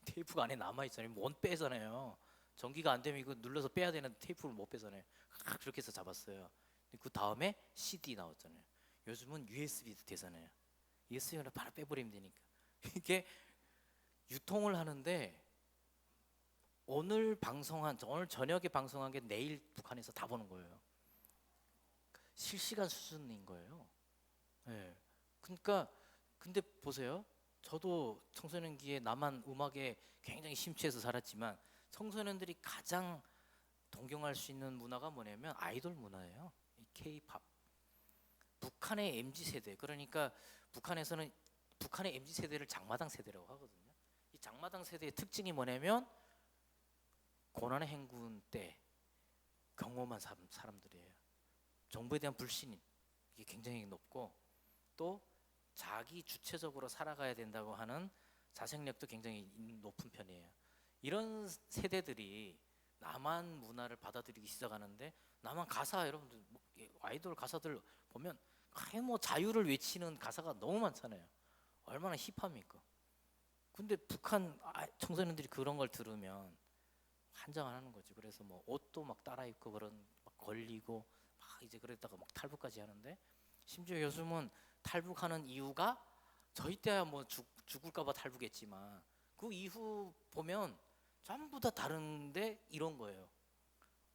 테이프가 안에 남아있잖아요. 못 빼잖아요. 전기가 안 되면 이거 눌러서 빼야 되는데 테이프를 못 빼잖아요. 그렇게 해서 잡았어요. 그 다음에 CD 나왔잖아요. 요즘은 USB도 되잖아요. ES용을 바로 빼버리면 되니까. 이게 유통을 하는데 오늘 저녁에 방송한 게 내일 북한에서 다 보는 거예요. 실시간 수준인 거예요. 예. 그러니까 근데 보세요. 저도 청소년기에 남한 음악에 굉장히 심취해서 살았지만 청소년들이 가장 동경할 수 있는 문화가 뭐냐면 아이돌 문화예요. 이 K-팝. 북한의 MZ 세대, 그러니까 북한에서는 북한의 MZ 세대를 장마당 세대라고 하거든요. 이 장마당 세대의 특징이 뭐냐면 고난의 행군 때 경험한 사람들이에요. 정부에 대한 불신 이게 굉장히 높고 또 자기 주체적으로 살아가야 된다고 하는 자생력도 굉장히 높은 편이에요. 이런 세대들이 남한 문화를 받아들이기 시작하는데 남한 가사 여러분들 아이돌 가사들 보면 거의 뭐 자유를 외치는 가사가 너무 많잖아요. 얼마나 힙합니까? 근데 북한 청소년들이 그런 걸 들으면 환장을 하는 거지. 그래서 뭐 옷도 막 따라 입고 막 걸리고 막 이제 그러다가 막 탈북까지 하는데 심지어 요즘은 탈북하는 이유가 저희 때야 뭐 죽을까봐 탈북했지만 그 이후 보면 전부 다 다른데 이런 거예요.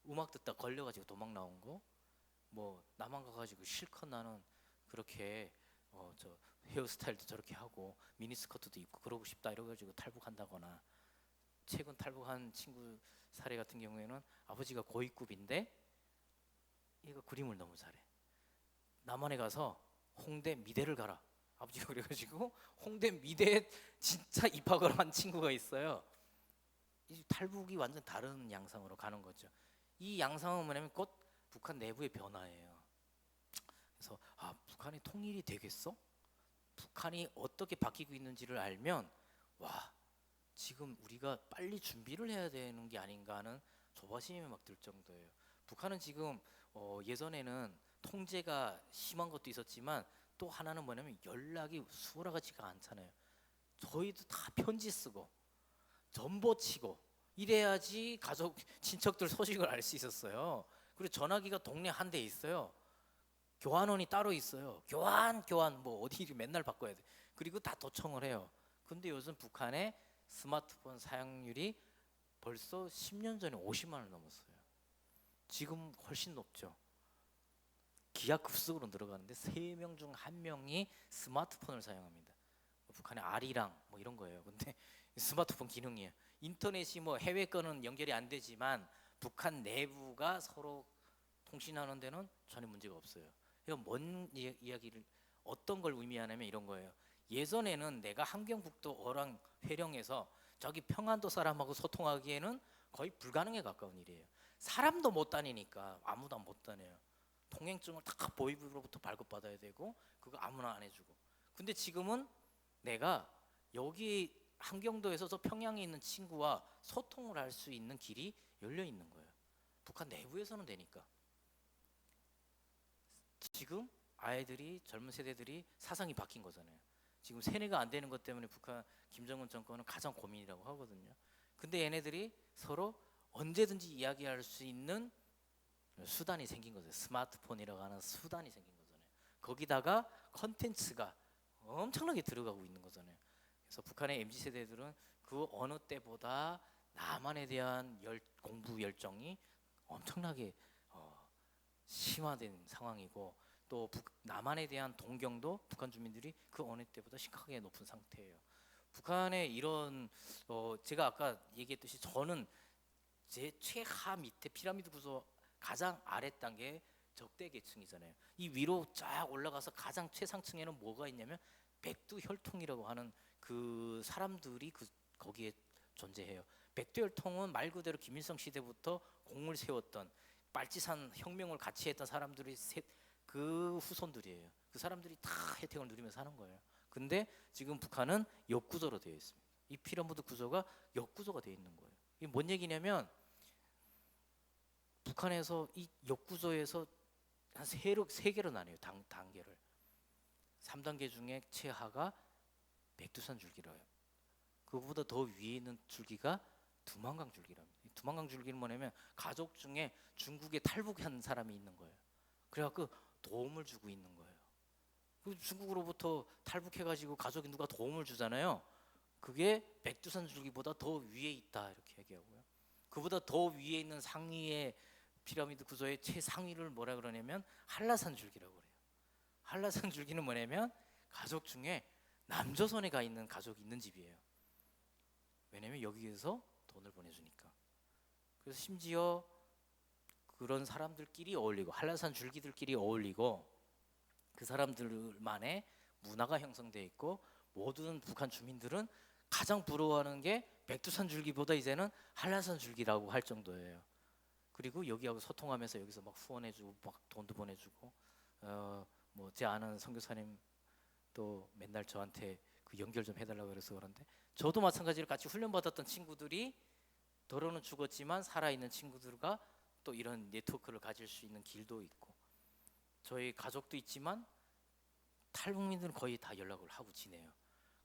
음악 듣다 걸려가지고 도망 나온 거, 뭐 남한 가가지고 실컷 나는 그렇게 저 헤어스타일도 저렇게 하고 미니스커트도 입고 그러고 싶다 이래가지고 탈북한다거나 최근 탈북한 친구 사례 같은 경우에는 아버지가 고위급인데 얘가 그림을 너무 잘해. 남한에 가서 홍대 미대를 가라. 아버지가 그래가지고 홍대 미대에 진짜 입학을 한 친구가 있어요. 이 탈북이 완전 다른 양상으로 가는 거죠. 이 양상은 뭐냐면 곧 북한 내부의 변화예요. 그래서 북한의 통일이 되겠어? 북한이 어떻게 바뀌고 있는지를 알면 와 지금 우리가 빨리 준비를 해야 되는 게 아닌가 하는 조바심이 막 들 정도예요. 북한은 지금 예전에는 통제가 심한 것도 있었지만 또 하나는 뭐냐면 연락이 수월하지가 않잖아요. 저희도 다 편지 쓰고 전보 치고 이래야지 가족 친척들 소식을 알 수 있었어요. 그리고 전화기가 동네 한 대 있어요. 교환원이 따로 있어요. 교환 뭐 어디 맨날 바꿔야 돼. 그리고 다 도청을 해요. 근데 요즘 북한의 스마트폰 사용률이 벌써 10년 전에 50만을 넘었어요. 지금 훨씬 높죠. 기하급수적으로 늘어가는데 3명 중 1명이 스마트폰을 사용합니다. 북한의 아리랑 뭐 이런 거예요. 근데 스마트폰 기능이에요. 인터넷이 뭐 해외 거는 연결이 안 되지만 북한 내부가 서로 통신하는 데는 전혀 문제가 없어요. 이건 뭔 이야기를 어떤 걸 의미하냐면 이런 거예요. 예전에는 내가 함경북도 어랑 회령에서 저기 평안도 사람하고 소통하기에는 거의 불가능에 가까운 일이에요. 사람도 못 다니니까 아무도 못 다녀요. 통행증을 다 보이부로부터 발급받아야 되고 그거 아무나 안 해주고. 근데 지금은 내가 여기 함경도에서 저 평양에 있는 친구와 소통을 할 수 있는 길이 열려 있는 거예요. 북한 내부에서는 되니까. 지금 아이들이 젊은 세대들이 사상이 바뀐 거잖아요. 지금 세뇌가 안 되는 것 때문에 북한 김정은 정권은 가장 고민이라고 하거든요. 근데 얘네들이 서로 언제든지 이야기할 수 있는 수단이 생긴 거죠. 스마트폰이라고 하는 수단이 생긴 거잖아요. 거기다가 컨텐츠가 엄청나게 들어가고 있는 거잖아요. 그래서 북한의 MZ 세대들은 그 어느 때보다 남한에 대한 공부 열정이 엄청나게 심화된 상황이고 또 남한에 대한 동경도 북한 주민들이 그 어느 때보다 심각하게 높은 상태예요. 북한의 이런 제가 아까 얘기했듯이 저는 제 최하 밑에 피라미드 구조 가장 아래 단계 적대 계층이잖아요. 이 위로 쫙 올라가서 가장 최상층에는 뭐가 있냐면 백두혈통이라고 하는 그 사람들이 거기에 존재해요. 백두혈통은 말 그대로 김일성 시대부터 공을 세웠던 빨치산 혁명을 같이 했던 사람들이 그 후손들이에요. 그 사람들이 다 혜택을 누리면서 사는 거예요. 근데 지금 북한은 역구조로 되어 있습니다. 이 피라미드 구조가 역구조가 되어 있는 거예요. 이게 뭔 얘기냐면 북한에서 이 역구조에서 한 세 개로 나뉘어요. 단계를. 3단계 중에 최하가 백두산 줄기라요. 그거보다 더 위에 있는 줄기가 두만강 줄기랍니다. 두만강 줄기는 뭐냐면 가족 중에 중국에 탈북한 사람이 있는 거예요. 그래갖고 도움을 주고 있는 거예요. 그 중국으로부터 탈북해가지고 가족이 누가 도움을 주잖아요. 그게 백두산 줄기보다 더 위에 있다 이렇게 얘기하고요. 그보다 더 위에 있는 상위의 피라미드 구조의 최상위를 뭐라 그러냐면 한라산 줄기라고 그래요. 한라산 줄기는 뭐냐면 가족 중에 남조선에 가 있는 가족이 있는 집이에요. 왜냐면 여기에서 돈을 보내주니까. 그래서 심지어 그런 사람들끼리 어울리고 한라산 줄기들끼리 어울리고 그 사람들만의 문화가 형성돼 있고 모든 북한 주민들은 가장 부러워하는 게 백두산 줄기보다 이제는 한라산 줄기라고 할 정도예요. 그리고 여기하고 소통하면서 여기서 막 후원해주고 막 돈도 보내주고 뭐 제 아는 선교사님 또 맨날 저한테 그 연결 좀 해달라고 그래서 그런데 저도 마찬가지로 같이 훈련받았던 친구들이 더러는 죽었지만 살아있는 친구들과 또 이런 네트워크를 가질 수 있는 길도 있고 저희 가족도 있지만 탈북민들은 거의 다 연락을 하고 지내요.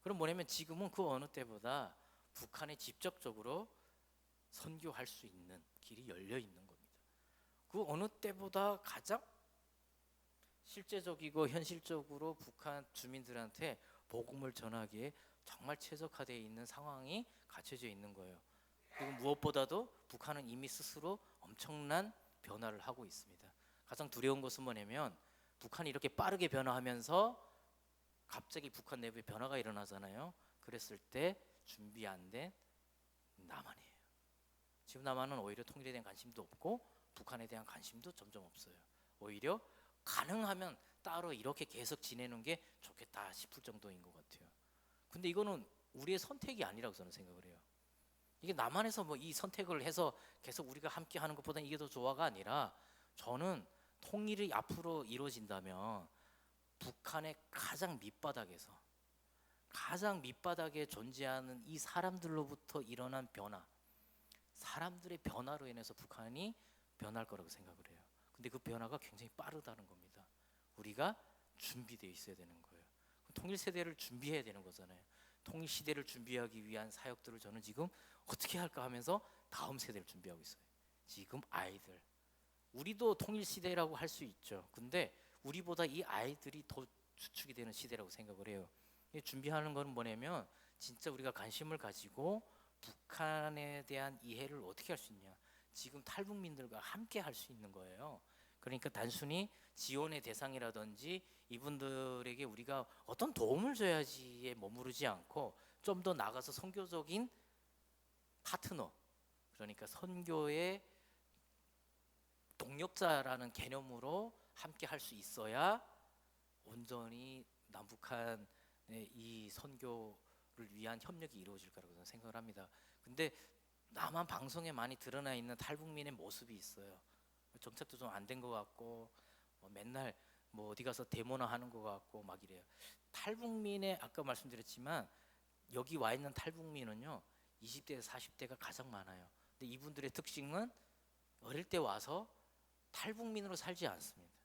그럼 뭐냐면 지금은 그 어느 때보다 북한에 직접적으로 선교할 수 있는 길이 열려 있는 겁니다. 그 어느 때보다 가장 실제적이고 현실적으로 북한 주민들한테 복음을 전하기에 정말 최적화되어 있는 상황이 갖춰져 있는 거예요. 그리고 무엇보다도 북한은 이미 스스로 엄청난 변화를 하고 있습니다. 가장 두려운 것은 뭐냐면 북한이 이렇게 빠르게 변화하면서 갑자기 북한 내부에 변화가 일어나잖아요. 그랬을 때 준비 안 된 남한이에요. 지금 남한은 오히려 통일에 대한 관심도 없고 북한에 대한 관심도 점점 없어요. 오히려 가능하면 따로 이렇게 계속 지내는 게 좋겠다 싶을 정도인 것 같아요. 근데 이거는 우리의 선택이 아니라고 저는 생각을 해요. 이게 남한에서 뭐 이 선택을 해서 계속 우리가 함께 하는 것보다는 이게 더 좋아가 아니라 저는 통일이 앞으로 이루어진다면 북한의 가장 밑바닥에 존재하는 이 사람들로부터 일어난 변화, 사람들의 변화로 인해서 북한이 변할 거라고 생각을 해요. 근데 그 변화가 굉장히 빠르다는 겁니다. 우리가 준비되어 있어야 되는 거예요. 통일 세대를 준비해야 되는 거잖아요. 통일 시대를 준비하기 위한 사역들을 저는 지금 어떻게 할까 하면서 다음 세대를 준비하고 있어요. 지금 아이들. 우리도 통일 시대라고 할 수 있죠. 근데 우리보다 이 아이들이 더 주축이 되는 시대라고 생각을 해요. 준비하는 건 뭐냐면 진짜 우리가 관심을 가지고 북한에 대한 이해를 어떻게 할 수 있냐. 지금 탈북민들과 함께 할 수 있는 거예요. 그러니까 단순히 지원의 대상이라든지 이분들에게 우리가 어떤 도움을 줘야지에 머무르지 않고 좀 더 나가서 선교적인 파트너, 그러니까 선교의 동력자라는 개념으로 함께 할 수 있어야 온전히 남북한의 이 선교를 위한 협력이 이루어질 거라고 저는 생각을 합니다. 근데 남한 방송에 많이 드러나 있는 탈북민의 모습이 있어요. 정책도 좀 안 된 것 같고 맨날 뭐 어디 가서 데모나 하는 것 같고 막 이래요. 탈북민의 아까 말씀드렸지만 여기 와 있는 탈북민은요 20대에서 40대가 가장 많아요. 근데 이분들의 특징은 어릴 때 와서 탈북민으로 살지 않습니다.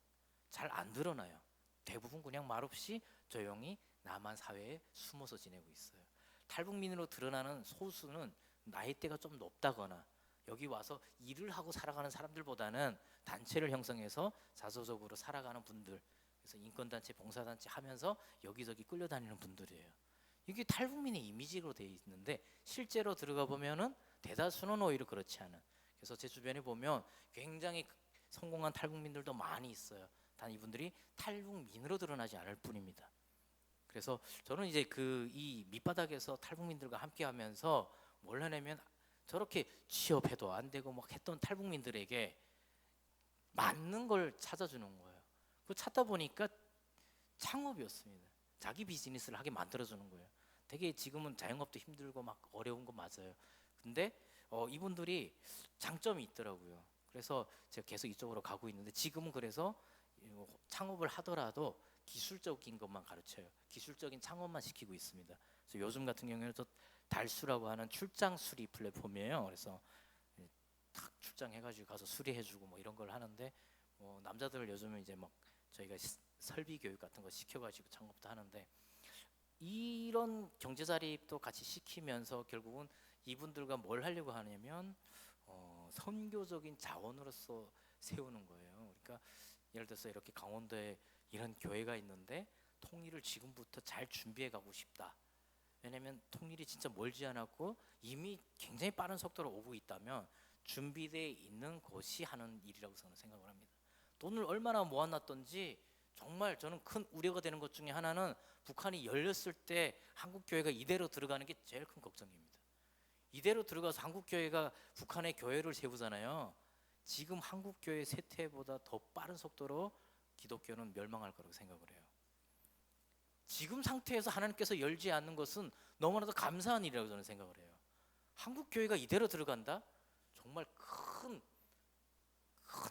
잘 안 드러나요. 대부분 그냥 말없이 조용히 남한 사회에 숨어서 지내고 있어요. 탈북민으로 드러나는 소수는 나이대가 좀 높다거나 여기 와서 일을 하고 살아가는 사람들보다는 단체를 형성해서 자소적으로 살아가는 분들, 그래서 인권단체, 봉사단체 하면서 여기저기 끌려다니는 분들이에요. 이게 탈북민의 이미지로 되어 있는데 실제로 들어가 보면은 대다수는 오히려 그렇지 않은. 그래서 제 주변에 보면 굉장히 성공한 탈북민들도 많이 있어요. 단 이분들이 탈북민으로 드러나지 않을 뿐입니다. 그래서 저는 이제 이 밑바닥에서 탈북민들과 함께하면서 뭘 하냐면 저렇게 취업해도 안 되고 막 했던 탈북민들에게 맞는 걸 찾아주는 거예요. 그 찾다 보니까 창업이었습니다. 자기 비즈니스를 하게 만들어주는 거예요. 되게 지금은 자영업도 힘들고 막 어려운 거 맞아요. 근데 이분들이 장점이 있더라고요. 그래서 제가 계속 이쪽으로 가고 있는데 지금은 그래서 창업을 하더라도 기술적인 것만 가르쳐요. 기술적인 창업만 시키고 있습니다. 그래서 요즘 같은 경우에는 저 달수라고 하는 출장 수리 플랫폼이에요. 그래서 탁 출장해가지고 가서 수리해주고 뭐 이런 걸 하는데 남자들 요즘은 이제 막 저희가 설비 교육 같은 거 시켜가지고 창업도 하는데 이런 경제 자립도 같이 시키면서 결국은 이분들과 뭘 하려고 하냐면 선교적인 자원으로서 세우는 거예요. 그러니까 예를 들어서 이렇게 강원도에 이런 교회가 있는데 통일을 지금부터 잘 준비해 가고 싶다. 왜냐하면 통일이 진짜 멀지 않았고 이미 굉장히 빠른 속도로 오고 있다면 준비되어 있는 것이 하는 일이라고 저는 생각을 합니다. 돈을 얼마나 모아놨던지 정말 저는 큰 우려가 되는 것 중에 하나는 북한이 열렸을 때 한국 교회가 이대로 들어가는 게 제일 큰 걱정입니다. 이대로 들어가서 한국 교회가 북한의 교회를 세우잖아요. 지금 한국 교회 쇠퇴보다 더 빠른 속도로 기독교는 멸망할 거라고 생각을 해요. 지금 상태에서 하나님께서 열지 않는 것은 너무나도 감사한 일이라고 저는 생각을 해요. 한국 교회가 이대로 들어간다? 정말 큰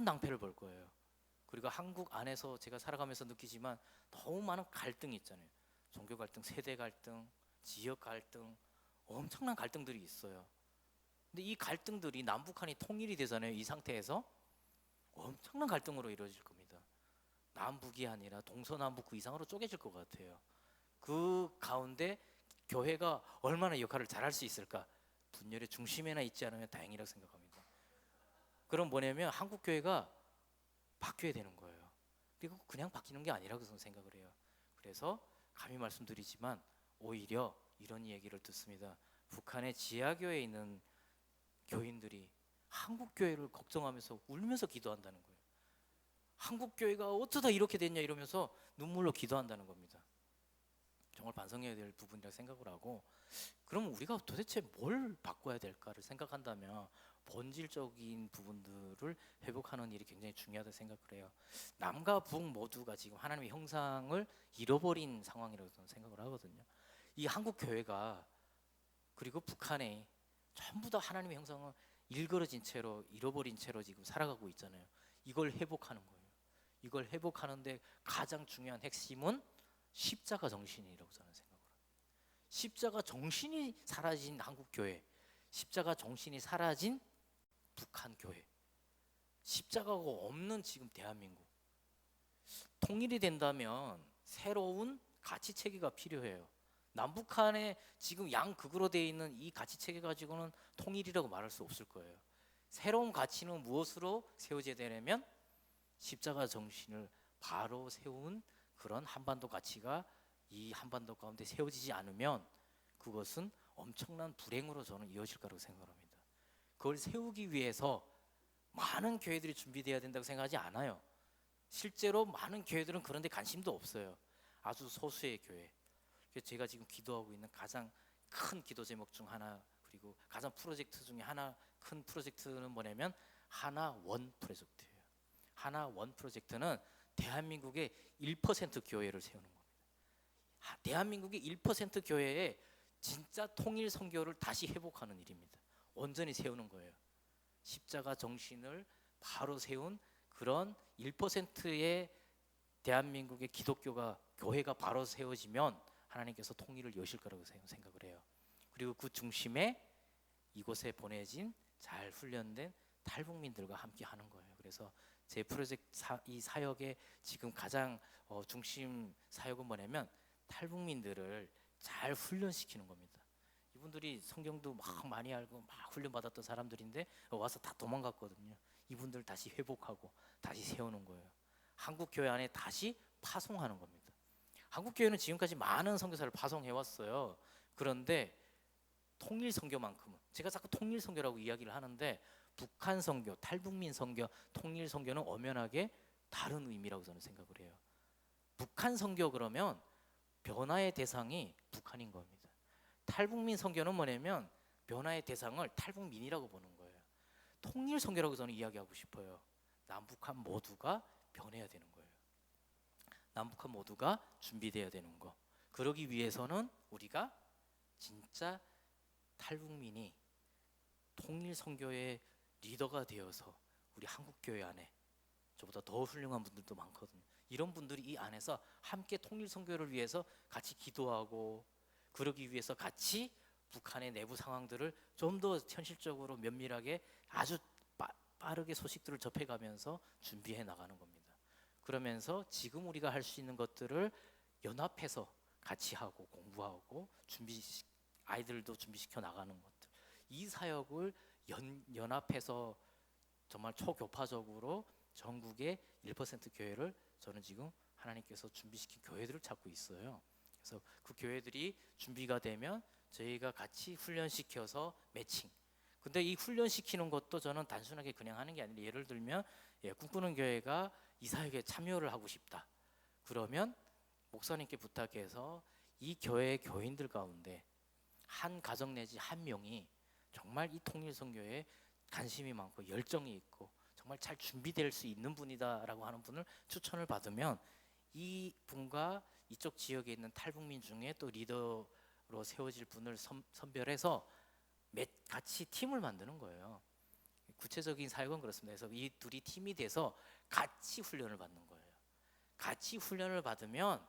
낭패를 볼 거예요. 그리고 한국 안에서 제가 살아가면서 느끼지만 너무 많은 갈등이 있잖아요. 종교 갈등, 세대 갈등, 지역 갈등, 엄청난 갈등들이 있어요. 근데 이 갈등들이 남북한이 통일이 되잖아요. 이 상태에서 엄청난 갈등으로 이루어질 겁니다. 남북이 아니라 동서남북 그 이상으로 쪼개질 것 같아요. 그 가운데 교회가 얼마나 역할을 잘할 수 있을까? 분열의 중심에나 있지 않으면 다행이라고 생각합니다. 그럼 뭐냐면 한국 교회가 바뀌어야 되는 거예요. 그리고 그냥 바뀌는 게 아니라고 저는 생각을 해요. 그래서 감히 말씀드리지만 오히려 이런 얘기를 듣습니다. 북한의 지하교회에 있는 교인들이 한국 교회를 걱정하면서 울면서 기도한다는 거예요. 한국 교회가 어쩌다 이렇게 됐냐 이러면서 눈물로 기도한다는 겁니다. 정말 반성해야 될 부분이라고 생각을 하고, 그럼 우리가 도대체 뭘 바꿔야 될까를 생각한다면 본질적인 부분들을 회복하는 일이 굉장히 중요하다고 생각을 해요. 남과 북 모두가 지금 하나님의 형상을 잃어버린 상황이라고 저는 생각을 하거든요. 이 한국 교회가 그리고 북한에 전부 다 하나님의 형상을 일그러진 채로 잃어버린 채로 지금 살아가고 있잖아요. 이걸 회복하는 거예요. 이걸 회복하는데 가장 중요한 핵심은 십자가 정신이라고 저는 생각을 합니다. 십자가 정신이 사라진 한국 교회, 십자가 정신이 사라진 북한 교회, 십자가가 없는 지금 대한민국. 통일이 된다면 새로운 가치 체계가 필요해요. 남북한의 지금 양극으로 되어 있는 이 가치 체계 가지고는 통일이라고 말할 수 없을 거예요. 새로운 가치는 무엇으로 세워져야 되냐면 십자가 정신을 바로 세운 그런 한반도 가치가 이 한반도 가운데 세워지지 않으면 그것은 엄청난 불행으로 저는 이어질 거라고 생각합니다. 그걸 세우기 위해서 많은 교회들이 준비되어야 된다고 생각하지 않아요. 실제로 많은 교회들은 그런 데 관심도 없어요. 아주 소수의 교회. 그래서 제가 지금 기도하고 있는 가장 큰 기도 제목 중 하나, 그리고 가장 프로젝트 중에 하나 큰 프로젝트는 뭐냐면 하나원 프로젝트예요. 하나원 프로젝트는 대한민국의 1% 교회를 세우는 겁니다. 대한민국의 1% 교회에 진짜 통일 선교를 다시 회복하는 일입니다. 온전히 세우는 거예요. 십자가 정신을 바로 세운 그런 1%의 대한민국의 기독교가 교회가 바로 세워지면 하나님께서 통일을 여실 거라고 생각을 해요. 그리고 그 중심에 이곳에 보내진 잘 훈련된 탈북민들과 함께 하는 거예요. 그래서 제 프로젝트 이 사역의 지금 가장 중심 사역은 뭐냐면 탈북민들을 잘 훈련시키는 겁니다. 이분들이 성경도 막 많이 알고 막 훈련받았던 사람들인데 와서 다 도망갔거든요. 이분들 다시 회복하고 다시 세우는 거예요. 한국 교회 안에 다시 파송하는 겁니다. 한국 교회는 지금까지 많은 선교사를 파송해 왔어요. 그런데 통일 선교만큼은, 제가 자꾸 통일 선교라고 이야기를 하는데 북한 선교, 탈북민 선교, 통일 선교는 엄연하게 다른 의미라고 저는 생각을 해요. 북한 선교 그러면 변화의 대상이 북한인 겁니다. 탈북민 선교는 뭐냐면 변화의 대상을 탈북민이라고 보는 거예요. 통일 선교라고 저는 이야기하고 싶어요. 남북한 모두가 변해야 되는 거예요. 남북한 모두가 준비돼야 되는 거. 그러기 위해서는 우리가 진짜 탈북민이 통일 선교의 리더가 되어서 우리 한국 교회 안에 저보다 더 훌륭한 분들도 많거든요. 이런 분들이 이 안에서 함께 통일 선교를 위해서 같이 기도하고, 그러기 위해서 같이 북한의 내부 상황들을 좀 더 현실적으로 면밀하게 아주 빠르게 소식들을 접해가면서 준비해 나가는 겁니다. 그러면서 지금 우리가 할 수 있는 것들을 연합해서 같이 하고 공부하고 아이들도 준비시켜 나가는 것들, 이 사역을 연합해서 정말 초교파적으로 전국의 1% 교회를 저는 지금 하나님께서 준비시킨 교회들을 찾고 있어요. 그래서 그 교회들이 준비가 되면 저희가 같이 훈련시켜서 매칭. 근데 이 훈련시키는 것도 저는 단순하게 그냥 하는 게 아니라 예를 들면 꿈꾸는 교회가 이 사역에 참여를 하고 싶다. 그러면 목사님께 부탁해서 이 교회 교인들 가운데 한 가정 내지 한 명이 정말 이 통일선교에 관심이 많고 열정이 있고 정말 잘 준비될 수 있는 분이다라고 하는 분을 추천을 받으면 이 분과 이쪽 지역에 있는 탈북민 중에 또 리더로 세워질 분을 선별해서 같이 팀을 만드는 거예요. 구체적인 사역은 그렇습니다. 그래서 이 둘이 팀이 돼서 같이 훈련을 받는 거예요. 같이 훈련을 받으면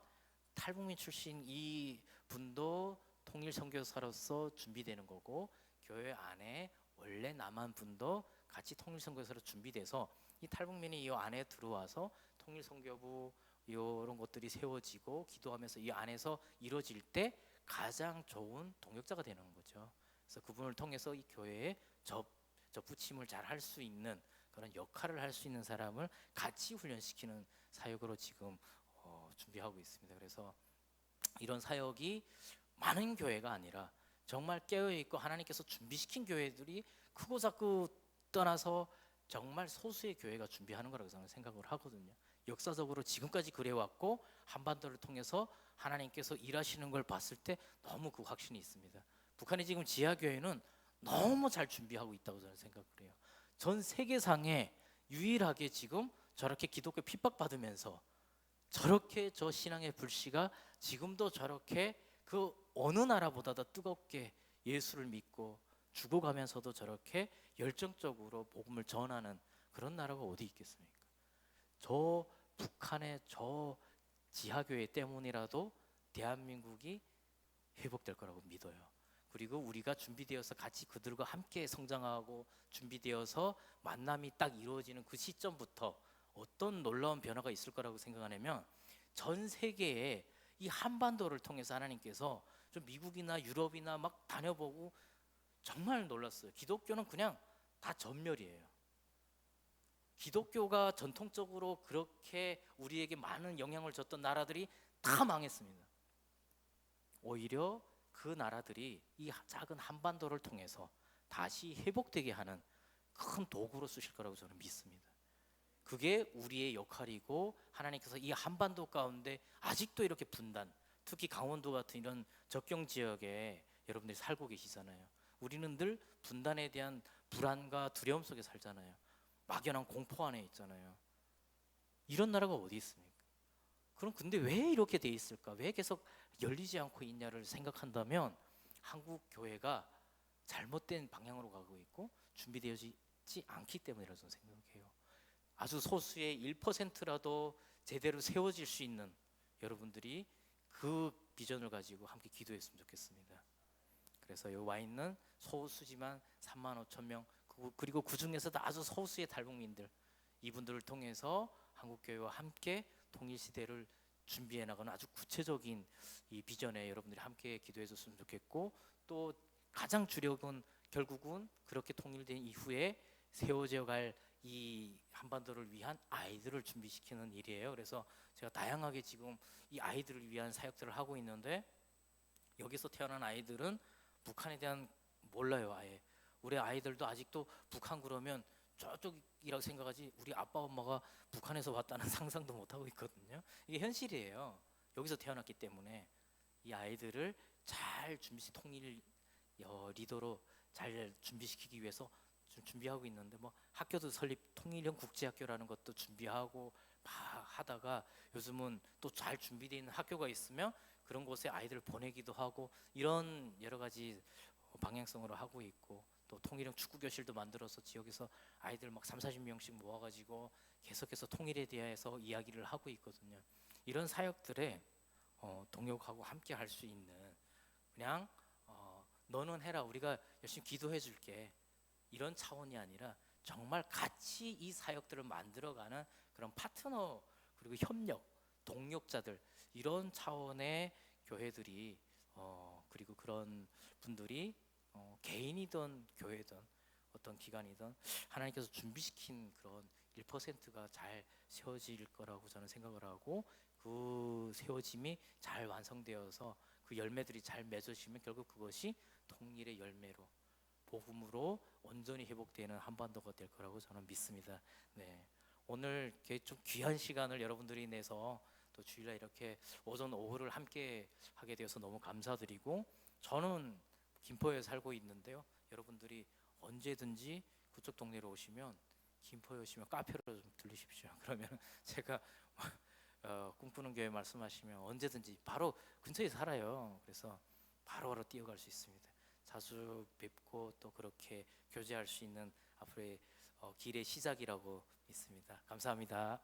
탈북민 출신 이 분도 통일 선교사로서 준비되는 거고 교회 안에 원래 남한 분도 같이 통일 선교사로 준비돼서 이 탈북민이 이 안에 들어와서 통일 선교부 이런 것들이 세워지고 기도하면서 이 안에서 이루어질 때 가장 좋은 동역자가 되는 거죠. 그래서 그분을 통해서 이 교회에 접붙임을 잘 할 수 있는 그런 역할을 할 수 있는 사람을 같이 훈련시키는 사역으로 지금 준비하고 있습니다. 그래서 이런 사역이 많은 교회가 아니라 정말 깨어있고 하나님께서 준비시킨 교회들이 크고 작고 떠나서 정말 소수의 교회가 준비하는 거라고 저는 생각을 하거든요. 역사적으로 지금까지 그래왔고 한반도를 통해서 하나님께서 일하시는 걸 봤을 때 너무 그 확신이 있습니다. 북한의 지금 지하교회는 너무 잘 준비하고 있다고 저는 생각을 해요. 전 세계상에 유일하게 지금 저렇게 기독교 핍박받으면서 저렇게 저 신앙의 불씨가 지금도 저렇게 그 어느 나라보다도 뜨겁게 예수를 믿고 죽어가면서도 저렇게 열정적으로 복음을 전하는 그런 나라가 어디 있겠습니까? 저 북한의 저 지하교회 때문이라도 대한민국이 회복될 거라고 믿어요. 그리고 우리가 준비되어서 같이 그들과 함께 성장하고 준비되어서 만남이 딱 이루어지는 그 시점부터 어떤 놀라운 변화가 있을 거라고 생각하냐면 전 세계에 이 한반도를 통해서 하나님께서 좀 미국이나 유럽이나 막 다녀보고 정말 놀랐어요. 기독교는 그냥 다 전멸이에요. 기독교가 전통적으로 그렇게 우리에게 많은 영향을 줬던 나라들이 다 망했습니다. 오히려 그 나라들이 이 작은 한반도를 통해서 다시 회복되게 하는 큰 도구로 쓰실 거라고 저는 믿습니다. 그게 우리의 역할이고 하나님께서 이 한반도 가운데 아직도 이렇게 분단, 특히 강원도 같은 이런 접경 지역에 여러분들이 살고 계시잖아요. 우리는 늘 분단에 대한 불안과 두려움 속에 살잖아요. 막연한 공포 안에 있잖아요. 이런 나라가 어디 있습니까? 그럼 근데 왜 이렇게 돼 있을까? 왜 계속 열리지 않고 있냐를 생각한다면 한국 교회가 잘못된 방향으로 가고 있고 준비되어지지 않기 때문이라고 저는 생각해요. 아주 소수의 1%라도 제대로 세워질 수 있는 여러분들이 그 비전을 가지고 함께 기도했으면 좋겠습니다. 그래서 여기 와 있는 소수지만 3만 5천 명 그리고 그 중에서도 아주 소수의 탈북민들 이분들을 통해서 한국교회와 함께 통일시대를 준비해 나가는 아주 구체적인 이 비전에 여러분들이 함께 기도해 줬으면 좋겠고 또 가장 주력은 결국은 그렇게 통일된 이후에 세워져 갈 이 한반도를 위한 아이들을 준비시키는 일이에요. 그래서 제가 다양하게 지금 이 아이들을 위한 사역들을 하고 있는데 여기서 태어난 아이들은 북한에 대한 몰라요. 아예 우리 아이들도 아직도 북한 그러면 저쪽이라고 생각하지 우리 아빠 엄마가 북한에서 왔다는 상상도 못하고 있거든요. 이게 현실이에요. 여기서 태어났기 때문에 이 아이들을 잘 통일 리더로 잘 준비시키기 위해서 좀 준비하고 있는데 뭐 학교도 설립 통일형 국제학교라는 것도 준비하고 막 하다가 요즘은 또 잘 준비되어 있는 학교가 있으면 그런 곳에 아이들을 보내기도 하고 이런 여러 가지 방향성으로 하고 있고 또 통일형 축구 교실도 만들어서 지역에서 아이들 막 30-40명씩 모아가지고 계속해서 통일에 대해서 이야기를 하고 있거든요. 이런 사역들에 동역하고 함께 할 수 있는 그냥 너는 해라 우리가 열심히 기도해 줄게 이런 차원이 아니라 정말 같이 이 사역들을 만들어가는 그런 파트너 그리고 협력 동력자들 이런 차원의 교회들이 그리고 그런 분들이 개인이든 교회든 어떤 기관이든 하나님께서 준비시킨 그런 1%가 잘 세워질 거라고 저는 생각을 하고 그 세워짐이 잘 완성되어서 그 열매들이 잘 맺어지면 결국 그것이 통일의 열매로 복음으로 온전히 회복되는 한반도가 될 거라고 저는 믿습니다. 네, 오늘 이렇게 좀 귀한 시간을 여러분들이 내서 또 주일날 이렇게 오전 오후를 함께 하게 되어서 너무 감사드리고, 저는 김포에 살고 있는데요. 여러분들이 언제든지 그쪽 동네로 오시면 김포에 오시면 카페로 좀 들르십시오. 그러면 제가 꿈꾸는 교회 말씀하시면 언제든지 바로 근처에 살아요. 그래서 바로바로 뛰어갈 수 있습니다. 자주 뵙고 또 그렇게 교제할 수 있는 앞으로의 길의 시작이라고 믿습니다. 감사합니다.